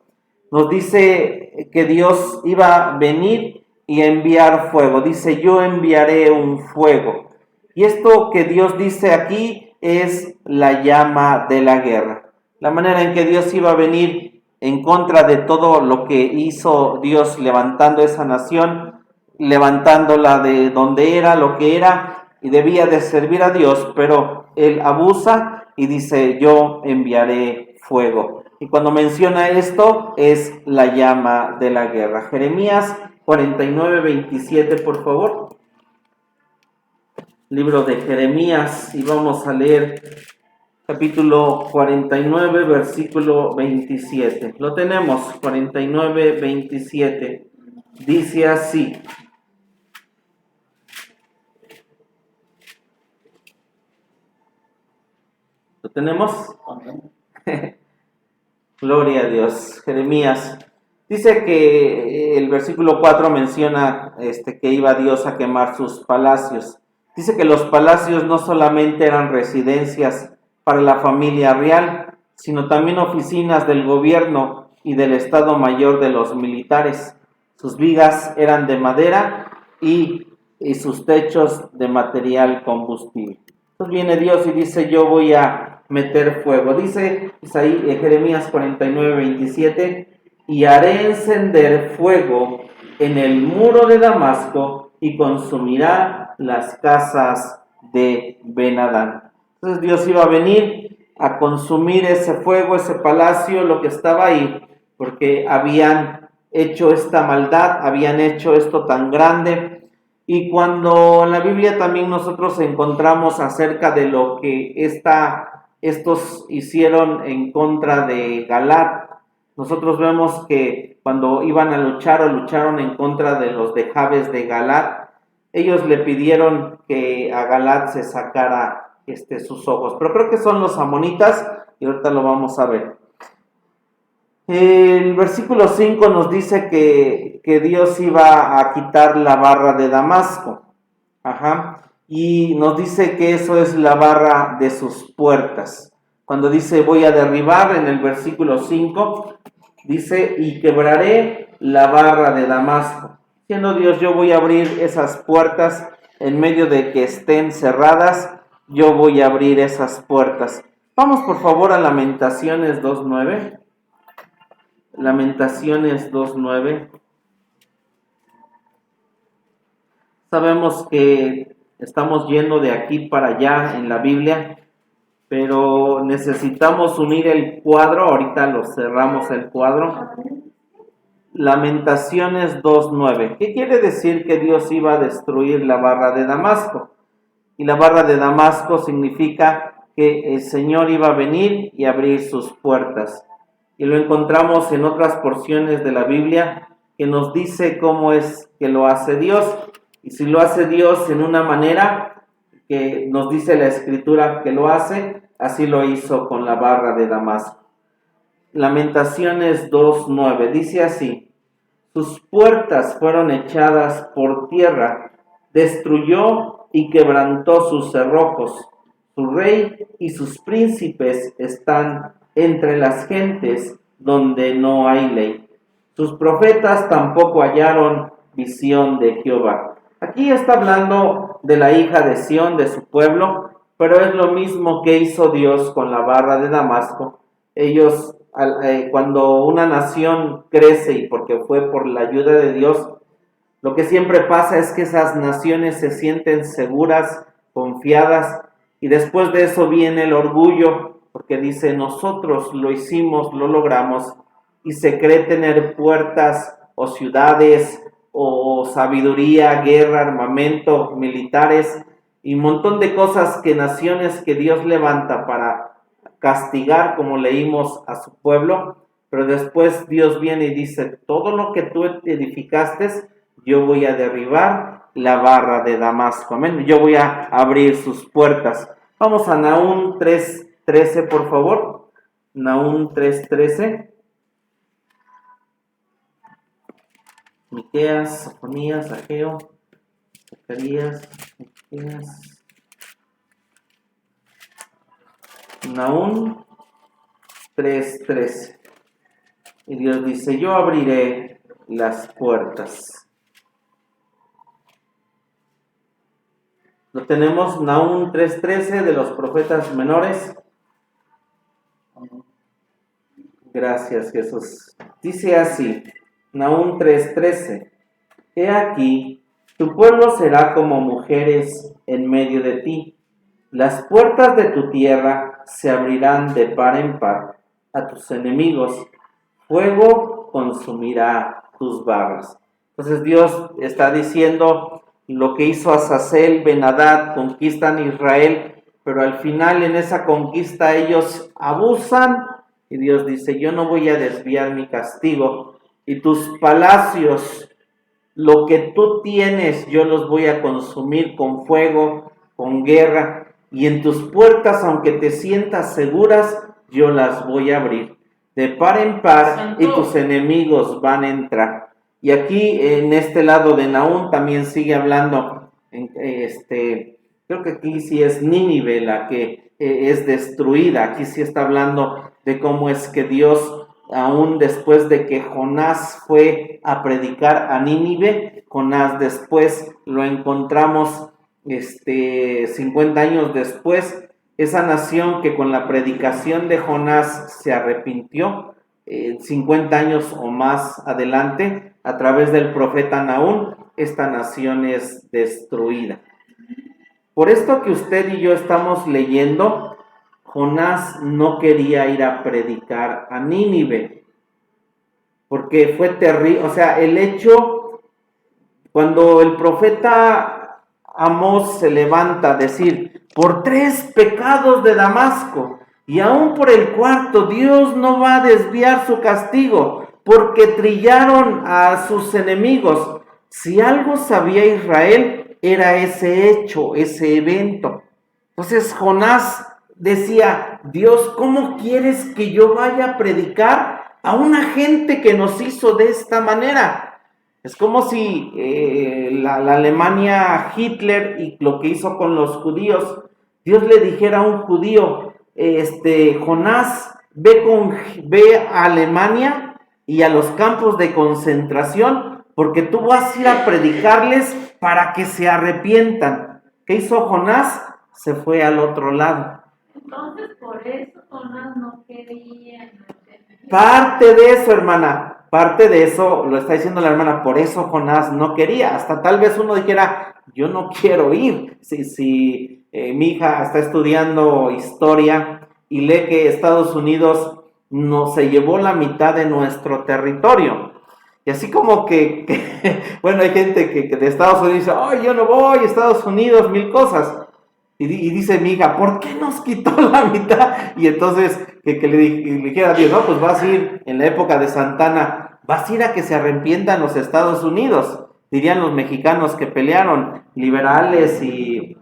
Nos dice que Dios iba a venir y a enviar fuego. Dice, yo enviaré un fuego. Y esto que Dios dice aquí es la llama de la guerra. La manera en que Dios iba a venir en contra de todo lo que hizo Dios levantando esa nación, levantándola de donde era, lo que era, y debía de servir a Dios, pero él abusa y dice, yo enviaré fuego. Y cuando menciona esto, es la llama de la guerra. Jeremías 49:27, por favor. Libro de Jeremías, y vamos a leer capítulo 49, versículo 27. Lo tenemos, 49:27. Dice así. ¿Lo tenemos? Gloria a Dios. Jeremías. Dice que el versículo 4 menciona que iba Dios a quemar sus palacios. Dice que los palacios no solamente eran residencias para la familia real, sino también oficinas del gobierno y del Estado Mayor de los militares. Sus vigas eran de madera y sus techos de material combustible. Entonces viene Dios y dice, yo voy a meter fuego. Dice Jeremías 49:27, y haré encender fuego en el muro de Damasco y consumirá las casas de Ben-Hadad. Entonces Dios iba a venir a consumir ese fuego, ese palacio, lo que estaba ahí, porque habían hecho esta maldad, habían hecho esto tan grande. Y cuando en la Biblia también nosotros encontramos acerca de lo que estos hicieron en contra de Galat, nosotros vemos que cuando iban a luchar o lucharon en contra de los de Jabes de Galat, ellos le pidieron que a Galat se sacara sus ojos, pero creo que son los amonitas y ahorita lo vamos a ver. El versículo 5 nos dice que Dios iba a quitar la barra de Damasco. Y nos dice que eso es la barra de sus puertas. Cuando dice voy a derribar, en el versículo 5, dice y quebraré la barra de Damasco. Siendo Dios, yo voy a abrir esas puertas en medio de que estén cerradas, yo voy a abrir esas puertas. Vamos por favor a Lamentaciones 2:9. Lamentaciones 2:9. Sabemos que estamos yendo de aquí para allá en la Biblia, pero necesitamos unir el cuadro. Ahorita lo cerramos el cuadro. Lamentaciones 2:9. ¿Qué quiere decir que Dios iba a destruir la barra de Damasco? Y la barra de Damasco significa que el Señor iba a venir y abrir sus puertas. Y lo encontramos en otras porciones de la Biblia que nos dice cómo es que lo hace Dios. Y si lo hace Dios en una manera que nos dice la Escritura que lo hace, así lo hizo con la barra de Damasco. Lamentaciones 2:9 dice así: sus puertas fueron echadas por tierra, destruyó y quebrantó sus cerrojos. Su rey y sus príncipes están entre las gentes donde no hay ley. Sus profetas tampoco hallaron visión de Jehová. Aquí está hablando de la hija de Sión, de su pueblo, pero es lo mismo que hizo Dios con la barra de Damasco. Ellos, cuando una nación crece y porque fue por la ayuda de Dios, lo que siempre pasa es que esas naciones se sienten seguras, confiadas, y después de eso viene el orgullo, porque dice, nosotros lo hicimos, lo logramos, y se cree tener puertas o ciudades o sabiduría, guerra, armamento, militares, y un montón de cosas que naciones que Dios levanta para castigar, como leímos, a su pueblo, pero después Dios viene y dice, todo lo que tú edificaste, yo voy a derribar la barra de Damasco, amén, yo voy a abrir sus puertas. Vamos a Nahum 3:13, por favor. Nahum 3:13. Miqueas, Sofonías, Ageo, Zacarías, Miqueas. Nahum 3:13. Y Dios dice, yo abriré las puertas. Lo tenemos, Nahum 3:13, de los profetas menores. Gracias, Jesús. Dice así, Nahum 3:13. He aquí, tu pueblo será como mujeres en medio de ti. Las puertas de tu tierra se abrirán de par en par a tus enemigos. Fuego consumirá tus barras. Entonces Dios está diciendo lo que hizo Azazel, Ben-Hadad, conquistan Israel, pero al final en esa conquista ellos abusan y Dios dice, yo no voy a desviar mi castigo y tus palacios, lo que tú tienes, yo los voy a consumir con fuego, con guerra. y en tus puertas, aunque te sientas seguras, yo las voy a abrir. De par en par, y tus enemigos van a entrar. Y aquí, en este lado de Nahum, también sigue hablando, creo que aquí sí es Nínive la que es destruida. Aquí sí está hablando de cómo es que Dios, aún después de que Jonás fue a predicar a Nínive, Jonás después lo encontramos 50 años después, esa nación que con la predicación de Jonás se arrepintió, 50 años o más adelante, a través del profeta Nahum, esta nación es destruida. Por esto que usted y yo estamos leyendo, Jonás no quería ir a predicar a Nínive, porque fue terrible. O sea, el hecho, cuando el profeta Amós se levanta a decir, por 3 pecados de Damasco, y aún por el 4, Dios no va a desviar su castigo, porque trillaron a sus enemigos. Si algo sabía Israel, era ese hecho, ese evento. Entonces Jonás decía, Dios, ¿cómo quieres que yo vaya a predicar a una gente que nos hizo de esta manera? Es como si la Alemania Hitler y lo que hizo con los judíos, Dios le dijera a un judío, Jonás, ve a Alemania y a los campos de concentración, porque tú vas a ir a predicarles para que se arrepientan. ¿Qué hizo Jonás? Se fue al otro lado. Entonces, por eso Jonás no quería. Parte de eso, hermana, parte de eso lo está diciendo la hermana, por eso Jonás no quería. Hasta tal vez uno dijera, yo no quiero ir. Si mi hija está estudiando historia y lee que Estados Unidos se llevó la mitad de nuestro territorio. Y así como que bueno, hay gente que de Estados Unidos dice, ay, yo no voy a Estados Unidos, 1000 cosas. Y dice mi hija, ¿por qué nos quitó la mitad? Y entonces que le dijera a Dios, no, pues vas a ir en la época de Santana, vas a ir a que se arrepientan los Estados Unidos, dirían los mexicanos que pelearon, liberales y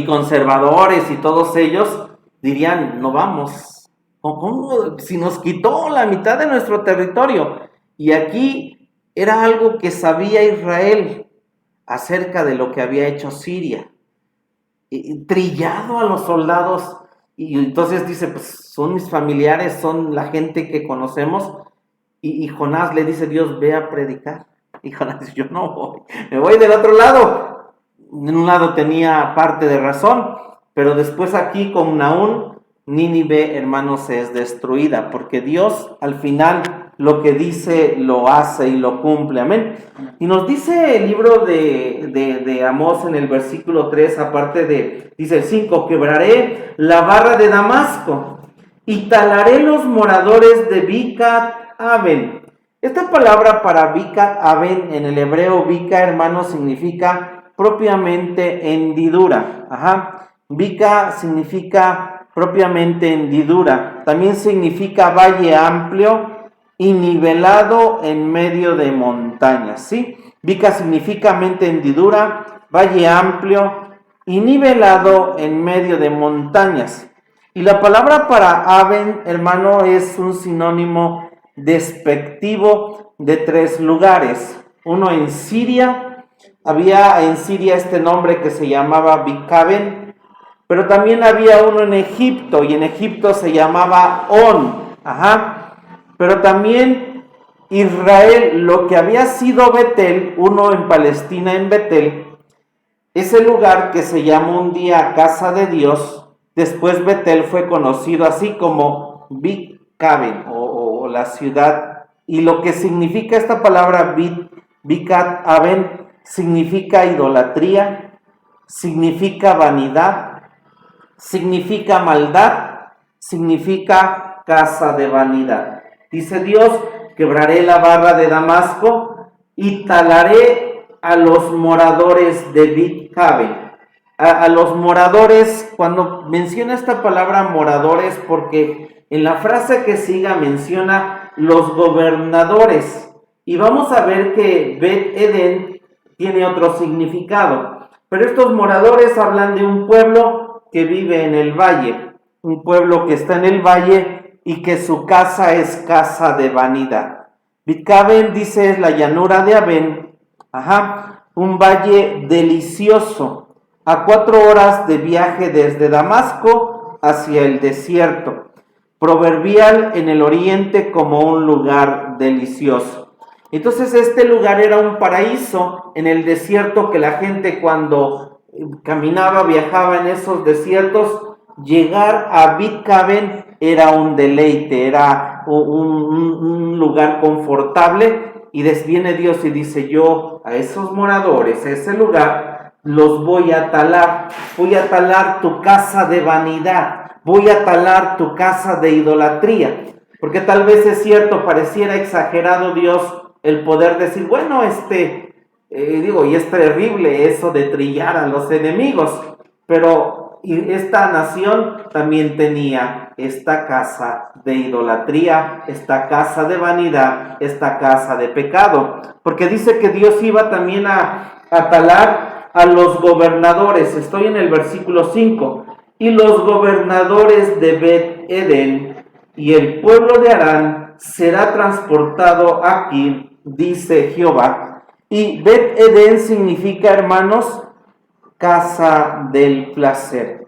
conservadores y todos ellos, dirían, no vamos. ¿Cómo? Si nos quitó la mitad de nuestro territorio. Y aquí era algo que sabía Israel acerca de lo que había hecho Siria. Trillado a los soldados, y entonces dice, pues son mis familiares, son la gente que conocemos, y Jonás le dice, Dios, ve a predicar. Y Jonás dice, yo no voy, me voy del otro lado. En un lado tenía parte de razón, pero después aquí con Nahum, Nínive, hermanos, es destruida, porque Dios al final lo que dice lo hace y lo cumple, amén. Y nos dice el libro de Amós en el versículo 3, dice el 5, quebraré la barra de Damasco y talaré los moradores de Bicat Aven. Esta palabra para Bicat Aven en el hebreo, Bica, hermano, significa propiamente hendidura. Bica significa propiamente hendidura. También significa valle amplio y nivelado en medio de montañas, ¿sí? Bica significa hendidura, valle amplio y nivelado en medio de montañas. Y la palabra para Aven, hermano, es un sinónimo despectivo de 3 lugares. Uno en Siria, había en Siria este nombre que se llamaba Bicaben, pero también había uno en Egipto, y en Egipto se llamaba On, pero también Israel, lo que había sido Betel, uno en Palestina en Betel, ese lugar que se llamó un día Casa de Dios, después Betel fue conocido así como Bicaben, o la ciudad, y lo que significa esta palabra Bicat Aven, significa idolatría, significa vanidad, significa maldad, significa casa de vanidad. Dice Dios, quebraré la barra de Damasco y talaré a los moradores de Bicaben. A los moradores, cuando menciona esta palabra moradores, porque en la frase que siga menciona los gobernadores, y vamos a ver que Bet Eden tiene otro significado, pero estos moradores hablan de un pueblo que vive en el valle, un pueblo que está en el valle y que su casa es casa de vanidad. Beth-Caben, dice, es la llanura de Aven, un valle delicioso, a 4 horas de viaje desde Damasco hacia el desierto, proverbial en el oriente como un lugar delicioso. Entonces este lugar era un paraíso en el desierto, que la gente cuando caminaba, viajaba en esos desiertos, llegar a Beth-Caben era un deleite, era un lugar confortable, y viene Dios y dice: yo a esos moradores, a ese lugar, los voy a talar tu casa de vanidad, voy a talar tu casa de idolatría, porque tal vez es cierto, pareciera exagerado Dios el poder decir, bueno, y es terrible eso de trillar a los enemigos, pero esta nación también tenía esta casa de idolatría, esta casa de vanidad, esta casa de pecado, porque dice que Dios iba también a talar a los gobernadores. Estoy en el versículo 5, y los gobernadores de Bet-Edén y el pueblo de Harán será transportado aquí, dice Jehová. Y Bet-Edén significa, hermanos, casa del placer.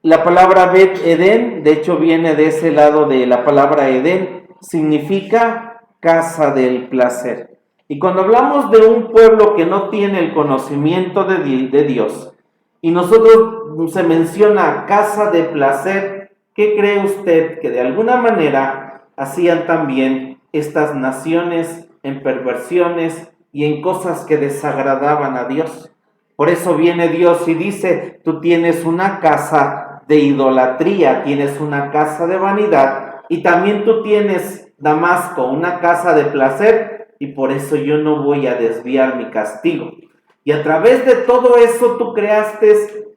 La palabra Bet-Edén, de hecho, viene de ese lado de la palabra Edén, significa casa del placer. Y cuando hablamos de un pueblo que no tiene el conocimiento de Dios, y nosotros se menciona casa de placer, ¿qué cree usted que de alguna manera hacían también estas naciones en perversiones y en cosas que desagradaban a Dios? Por eso viene Dios y dice: tú tienes una casa de idolatría, tienes una casa de vanidad, y también tú tienes, Damasco, una casa de placer, y por eso yo no voy a desviar mi castigo. Y a través de todo eso tú creaste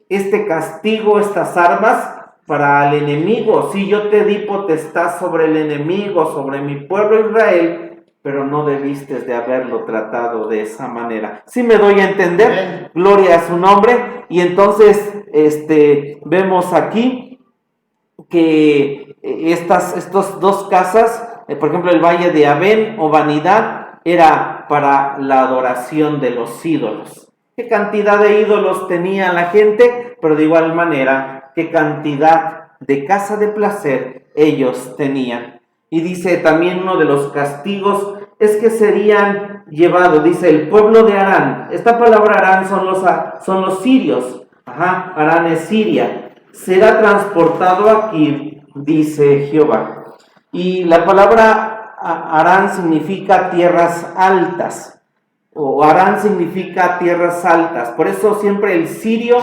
este castigo, estas armas para el enemigo. Sí, yo te di potestad sobre el enemigo, sobre mi pueblo Israel, pero no debiste de haberlo tratado de esa manera. ¿Sí me doy a entender? Amén. Gloria a su nombre. Y entonces vemos aquí que estas dos casas, por ejemplo, el valle de Aven o vanidad, era para la adoración de los ídolos. ¿Qué cantidad de ídolos tenía la gente? Pero de igual manera, ¿qué cantidad de casa de placer ellos tenían? Y dice también uno de los castigos es que serían llevados, dice, el pueblo de Harán. Esta palabra Harán son los sirios. Harán es Siria. Será transportado aquí, dice Jehová. Y la palabra Harán significa tierras altas, o Harán significa tierras altas. Por eso siempre el sirio,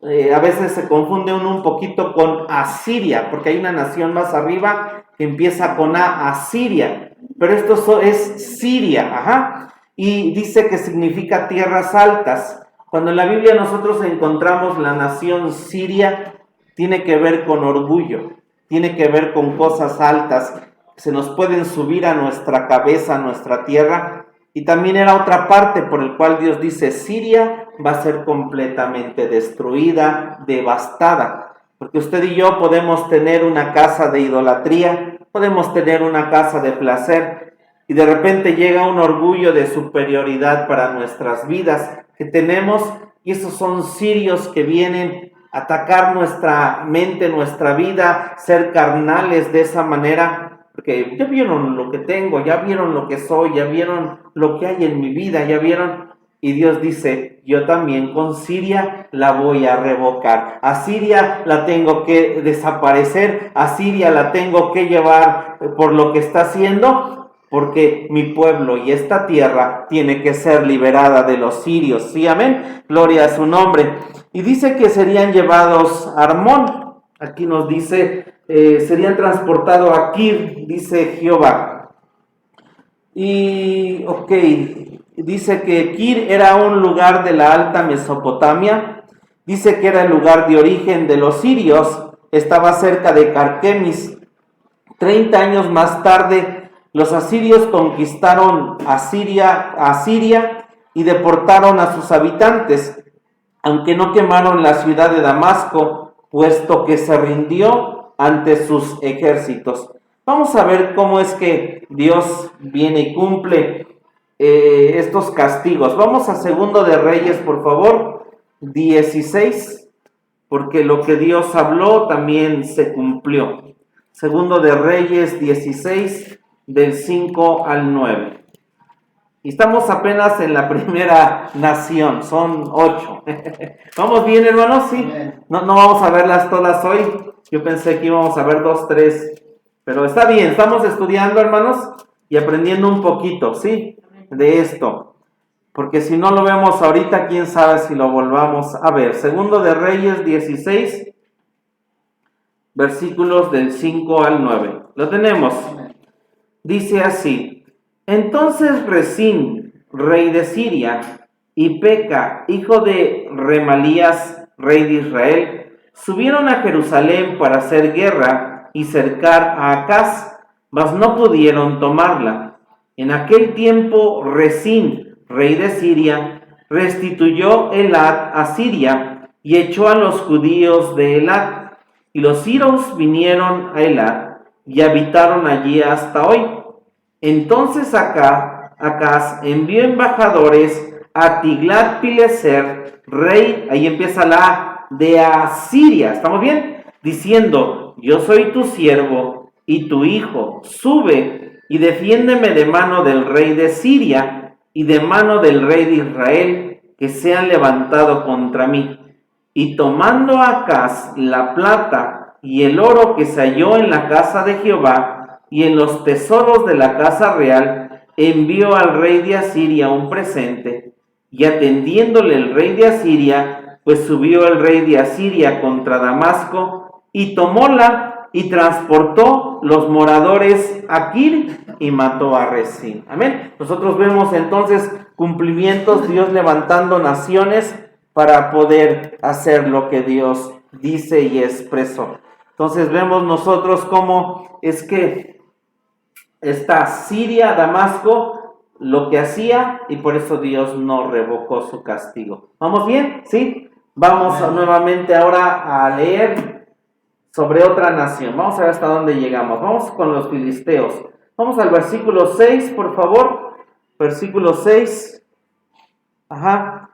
a veces se confunde uno un poquito con Asiria, porque hay una nación más arriba que empieza con Asiria, pero esto es Siria, y dice que significa tierras altas. Cuando en la Biblia nosotros encontramos la nación Siria, tiene que ver con orgullo, tiene que ver con cosas altas, se nos pueden subir a nuestra cabeza, a nuestra tierra. Y también era otra parte por el cual Dios dice: Siria va a ser completamente destruida, devastada. Porque usted y yo podemos tener una casa de idolatría, podemos tener una casa de placer, y de repente llega un orgullo de superioridad para nuestras vidas que tenemos, y esos son sirios que vienen a atacar nuestra mente, nuestra vida, ser carnales de esa manera. Porque ya vieron lo que tengo, ya vieron lo que soy, ya vieron lo que hay en mi vida, ya vieron. Y Dios dice: yo también con Siria la voy a revocar. A Siria la tengo que desaparecer, a Siria la tengo que llevar por lo que está haciendo, porque mi pueblo y esta tierra tiene que ser liberada de los sirios. ¿Sí? Amén. Gloria a su nombre. Y dice que serían llevados a Armón. Aquí nos dice, serían transportados a Kir, dice Jehová. Y, dice que Kir era un lugar de la alta Mesopotamia. Dice que era el lugar de origen de los sirios. Estaba cerca de Carquemis. 30 años más tarde, los asirios conquistaron a Siria y deportaron a sus habitantes. aunque no quemaron la ciudad de Damasco, puesto que se rindió ante sus ejércitos. Vamos a ver cómo es que Dios viene y cumple estos castigos. Vamos a Segundo de Reyes, por favor, 16, porque lo que Dios habló también se cumplió. Segundo de Reyes 16, del 5 al 9. Y estamos apenas en la primera nación, son 8. ¿Vamos bien, hermanos? Sí. No vamos a verlas todas hoy. Yo pensé que íbamos a ver 2, 3. Pero está bien, estamos estudiando, hermanos, y aprendiendo un poquito, ¿sí? De esto. Porque si no lo vemos ahorita, quién sabe si lo volvamos a ver. Segundo de Reyes 16, versículos del 5 al 9. Lo tenemos. Dice así: entonces Resín, rey de Siria, y Peca, hijo de Remalías, rey de Israel, subieron a Jerusalén para hacer guerra y cercar a Acaz, mas no pudieron tomarla. En aquel tiempo Resín, rey de Siria, restituyó Elat a Siria y echó a los judíos de Elat. Y los sirios vinieron a Elat y habitaron allí hasta hoy. Entonces Acaz envió embajadores a Tiglat-Pileser, rey, ahí empieza la A, de Asiria, ¿estamos bien? Diciendo: yo soy tu siervo y tu hijo, sube y defiéndeme de mano del rey de Siria y de mano del rey de Israel, que se han levantado contra mí. Y tomando Acaz la plata y el oro que se halló en la casa de Jehová y en los tesoros de la casa real, envió al rey de Asiria un presente. Y atendiéndole el rey de Asiria, pues subió el rey de Asiria contra Damasco, y tomóla y transportó los moradores a Kir y mató a Resín. Amén. Nosotros vemos entonces cumplimientos, Dios levantando naciones para poder hacer lo que Dios dice y expresó. Entonces vemos nosotros cómo es que está Siria, Damasco, lo que hacía, y por eso Dios no revocó su castigo. ¿Vamos bien? ¿Sí? Vamos nuevamente ahora a leer sobre otra nación. Vamos a ver hasta dónde llegamos. Vamos con los filisteos. Vamos al versículo 6, por favor. Versículo 6. Ajá.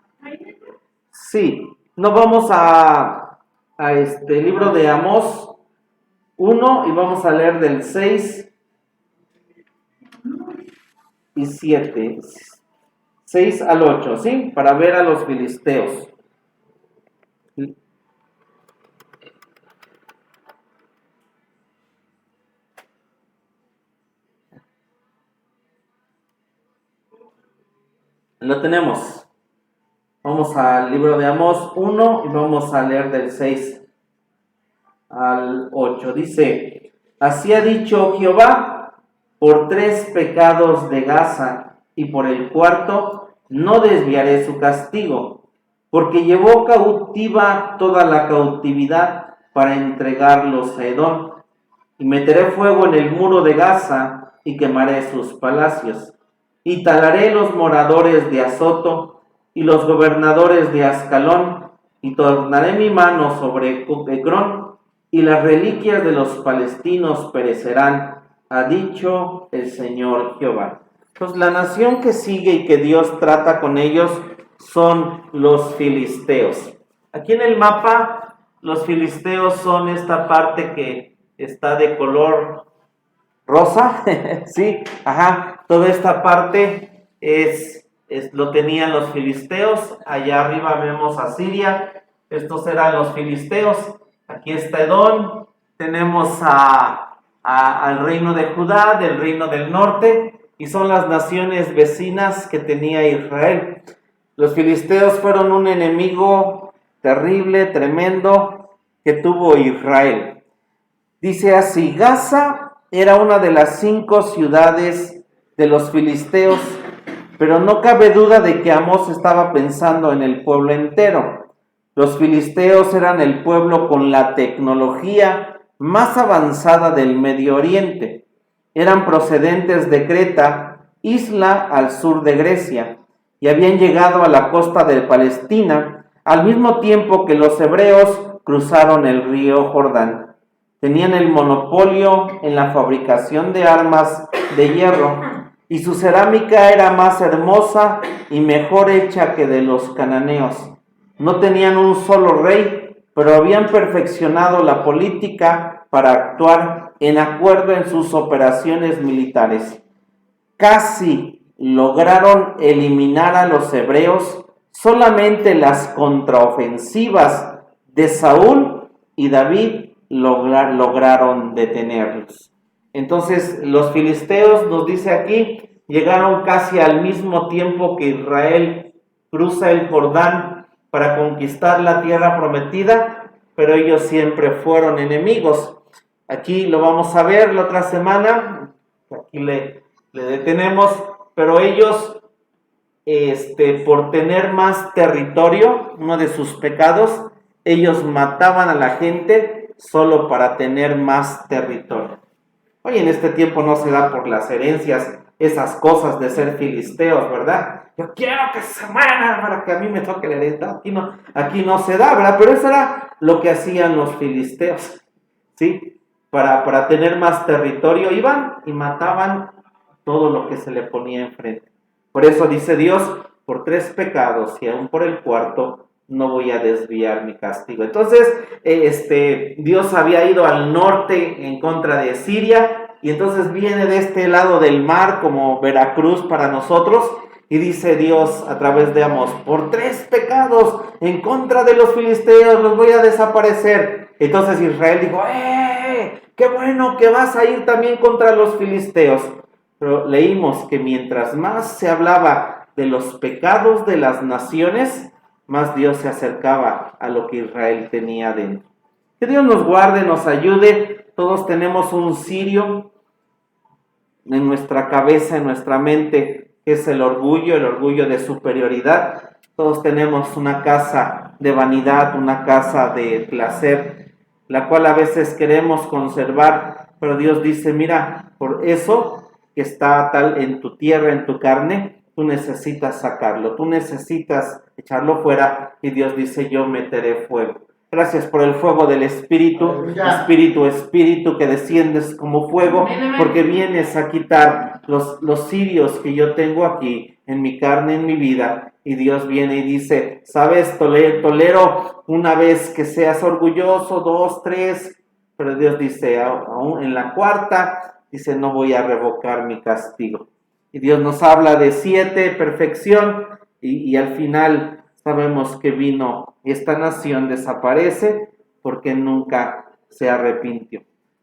Sí. No, vamos a este libro de Amós 1 y vamos a leer del 6 y 7, 6 al 8, ¿sí? Para ver a los filisteos. Lo tenemos. Vamos al libro de Amós 1 y vamos a leer del 6 al 8. Dice: así ha dicho Jehová: por 3 pecados de Gaza y por el 4 no desviaré su castigo, porque llevó cautiva toda la cautividad para entregarlos a Edom. Y meteré fuego en el muro de Gaza y quemaré sus palacios. Y talaré los moradores de Azoto y los gobernadores de Ascalón, y tornaré mi mano sobre Ecrón, y las reliquias de los palestinos perecerán, ha dicho el Señor Jehová. Pues la nación que sigue y que Dios trata con ellos son los filisteos. Aquí en el mapa, los filisteos son esta parte que está de color rosa, sí, ajá, toda esta parte lo tenían los filisteos. Allá arriba vemos a Siria, estos eran los filisteos. Aquí está Edom, tenemos al reino de Judá, del reino del norte, y son las naciones vecinas que tenía Israel. Los filisteos fueron un enemigo terrible, tremendo, que tuvo Israel. Dice así: Gaza era una de las 5 ciudades de los filisteos, pero no cabe duda de que Amós estaba pensando en el pueblo entero. Los filisteos eran el pueblo con la tecnología más avanzada del Medio Oriente. Eran procedentes de Creta, isla al sur de Grecia, y habían llegado a la costa de Palestina al mismo tiempo que los hebreos cruzaron el río Jordán. Tenían el monopolio en la fabricación de armas de hierro, y su cerámica era más hermosa y mejor hecha que de los cananeos. No tenían un solo rey, pero habían perfeccionado la política para actuar en acuerdo en sus operaciones militares. Casi lograron eliminar a los hebreos. Solamente las contraofensivas de Saúl y David lograron detenerlos. Entonces los filisteos, nos dice aquí, llegaron casi al mismo tiempo que Israel cruza el Jordán para conquistar la tierra prometida, pero ellos siempre fueron enemigos. Aquí lo vamos a ver la otra semana, aquí le detenemos, pero ellos, por tener más territorio, uno de sus pecados, ellos mataban a la gente solo para tener más territorio. Hoy en este tiempo no se da por las herencias esas cosas de ser filisteos, ¿verdad? Yo quiero que se mueran para que a mí me toque la herencia. Aquí no se da, ¿verdad? Pero eso era lo que hacían los filisteos, ¿sí? Para tener más territorio iban y mataban todo lo que se le ponía enfrente. Por eso dice Dios, por 3 pecados y aún por el 4, no voy a desviar mi castigo. Entonces, Dios había ido al norte en contra de Siria, y entonces viene de este lado del mar como Veracruz para nosotros, y dice Dios a través de Amós, por 3 pecados en contra de los filisteos los voy a desaparecer. Entonces Israel dijo, qué bueno que vas a ir también contra los filisteos. Pero leímos que mientras más se hablaba de los pecados de las naciones, más Dios se acercaba a lo que Israel tenía dentro. Que Dios nos guarde, nos ayude. Todos tenemos un sirio en nuestra cabeza, en nuestra mente, que es el orgullo de superioridad. Todos tenemos una casa de vanidad, una casa de placer, la cual a veces queremos conservar, pero Dios dice, mira, por eso que está tal en tu tierra, en tu carne, tú necesitas sacarlo, tú necesitas echarlo fuera, y Dios dice, yo meteré fuego. Gracias por el fuego del Espíritu, Espíritu que desciendes como fuego, porque vienes a quitar los cirios que yo tengo aquí en mi carne, en mi vida. Y Dios viene y dice, sabes, tolero una vez que seas orgulloso, 2, 3, pero Dios dice, aún en la 4, dice, no voy a revocar mi castigo. Y Dios nos habla de 7, perfección, y al final sabemos que vino y esta nación desaparece porque nunca se arrepintió.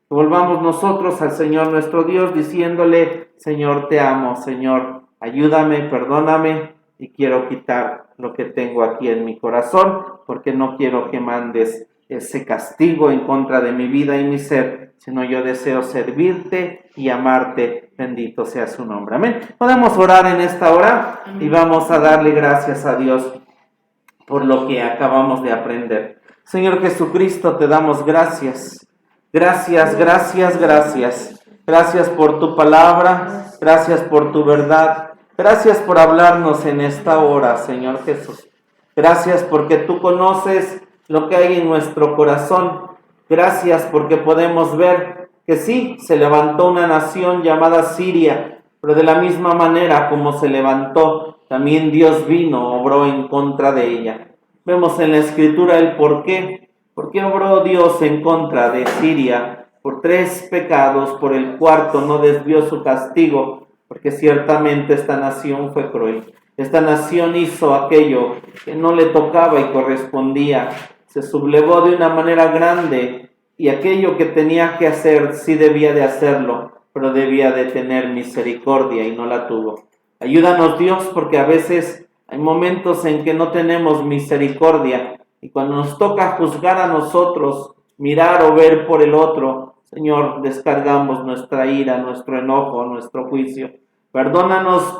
Volvamos nosotros al Señor nuestro Dios diciéndole, Señor, te amo, Señor, ayúdame, perdóname, y quiero quitar lo que tengo aquí en mi corazón, porque no quiero que mandes ese castigo en contra de mi vida y mi ser, sino yo deseo servirte y amarte. Bendito sea su nombre. Amén. Podemos orar en esta hora y vamos a darle gracias a Dios por lo que acabamos de aprender. Señor Jesucristo, te damos gracias. Gracias, gracias, gracias. Gracias por tu palabra, gracias por tu verdad. Gracias por hablarnos en esta hora, Señor Jesús. Gracias porque tú conoces lo que hay en nuestro corazón. Gracias porque podemos ver que sí, se levantó una nación llamada Siria, pero de la misma manera como se levantó, también Dios vino, obró en contra de ella. Vemos en la Escritura el por qué. ¿Por qué obró Dios en contra de Siria? Por 3 pecados, por el 4 no desvió su castigo, porque ciertamente esta nación fue cruel. Esta nación hizo aquello que no le tocaba y correspondía. Se sublevó de una manera grande, y aquello que tenía que hacer sí debía de hacerlo, pero debía de tener misericordia y no la tuvo. Ayúdanos, Dios, porque a veces hay momentos en que no tenemos misericordia, y cuando nos toca juzgar a nosotros, mirar o ver por el otro, Señor, descargamos nuestra ira, nuestro enojo, nuestro juicio. Perdónanos,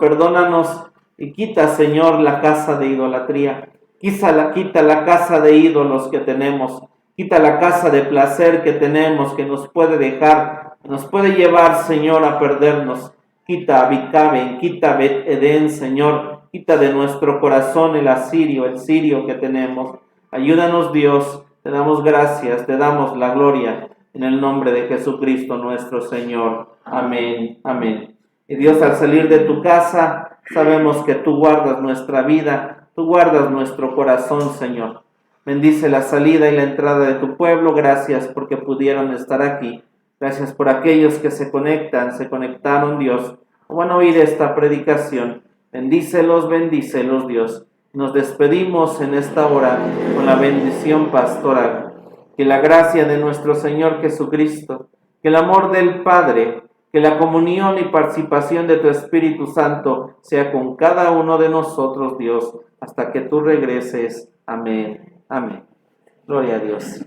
y quita, Señor, la casa de idolatría. Quita la casa de ídolos que tenemos. Quita la casa de placer que tenemos, que nos puede dejar, nos puede llevar, Señor, a perdernos. Quita Abicaben, quita Bet Edén, Señor, Quita de nuestro corazón el asirio, el sirio que tenemos. Ayúdanos, Dios. Te damos gracias, te damos la gloria en el nombre de Jesucristo nuestro Señor. Amén, amén. Y Dios, al salir de tu casa, sabemos que tú guardas nuestra vida, tú guardas nuestro corazón, Señor. Bendice la salida y la entrada de tu pueblo. Gracias porque pudieron estar aquí. Gracias por aquellos que se conectaron, Dios, o van a oír esta predicación. Bendícelos, bendícelos, Dios. Nos despedimos en esta hora con la bendición pastoral. Que la gracia de nuestro Señor Jesucristo, que el amor del Padre, que la comunión y participación de tu Espíritu Santo sea con cada uno de nosotros, Dios, hasta que tú regreses. Amén. Amén. Gloria a Dios.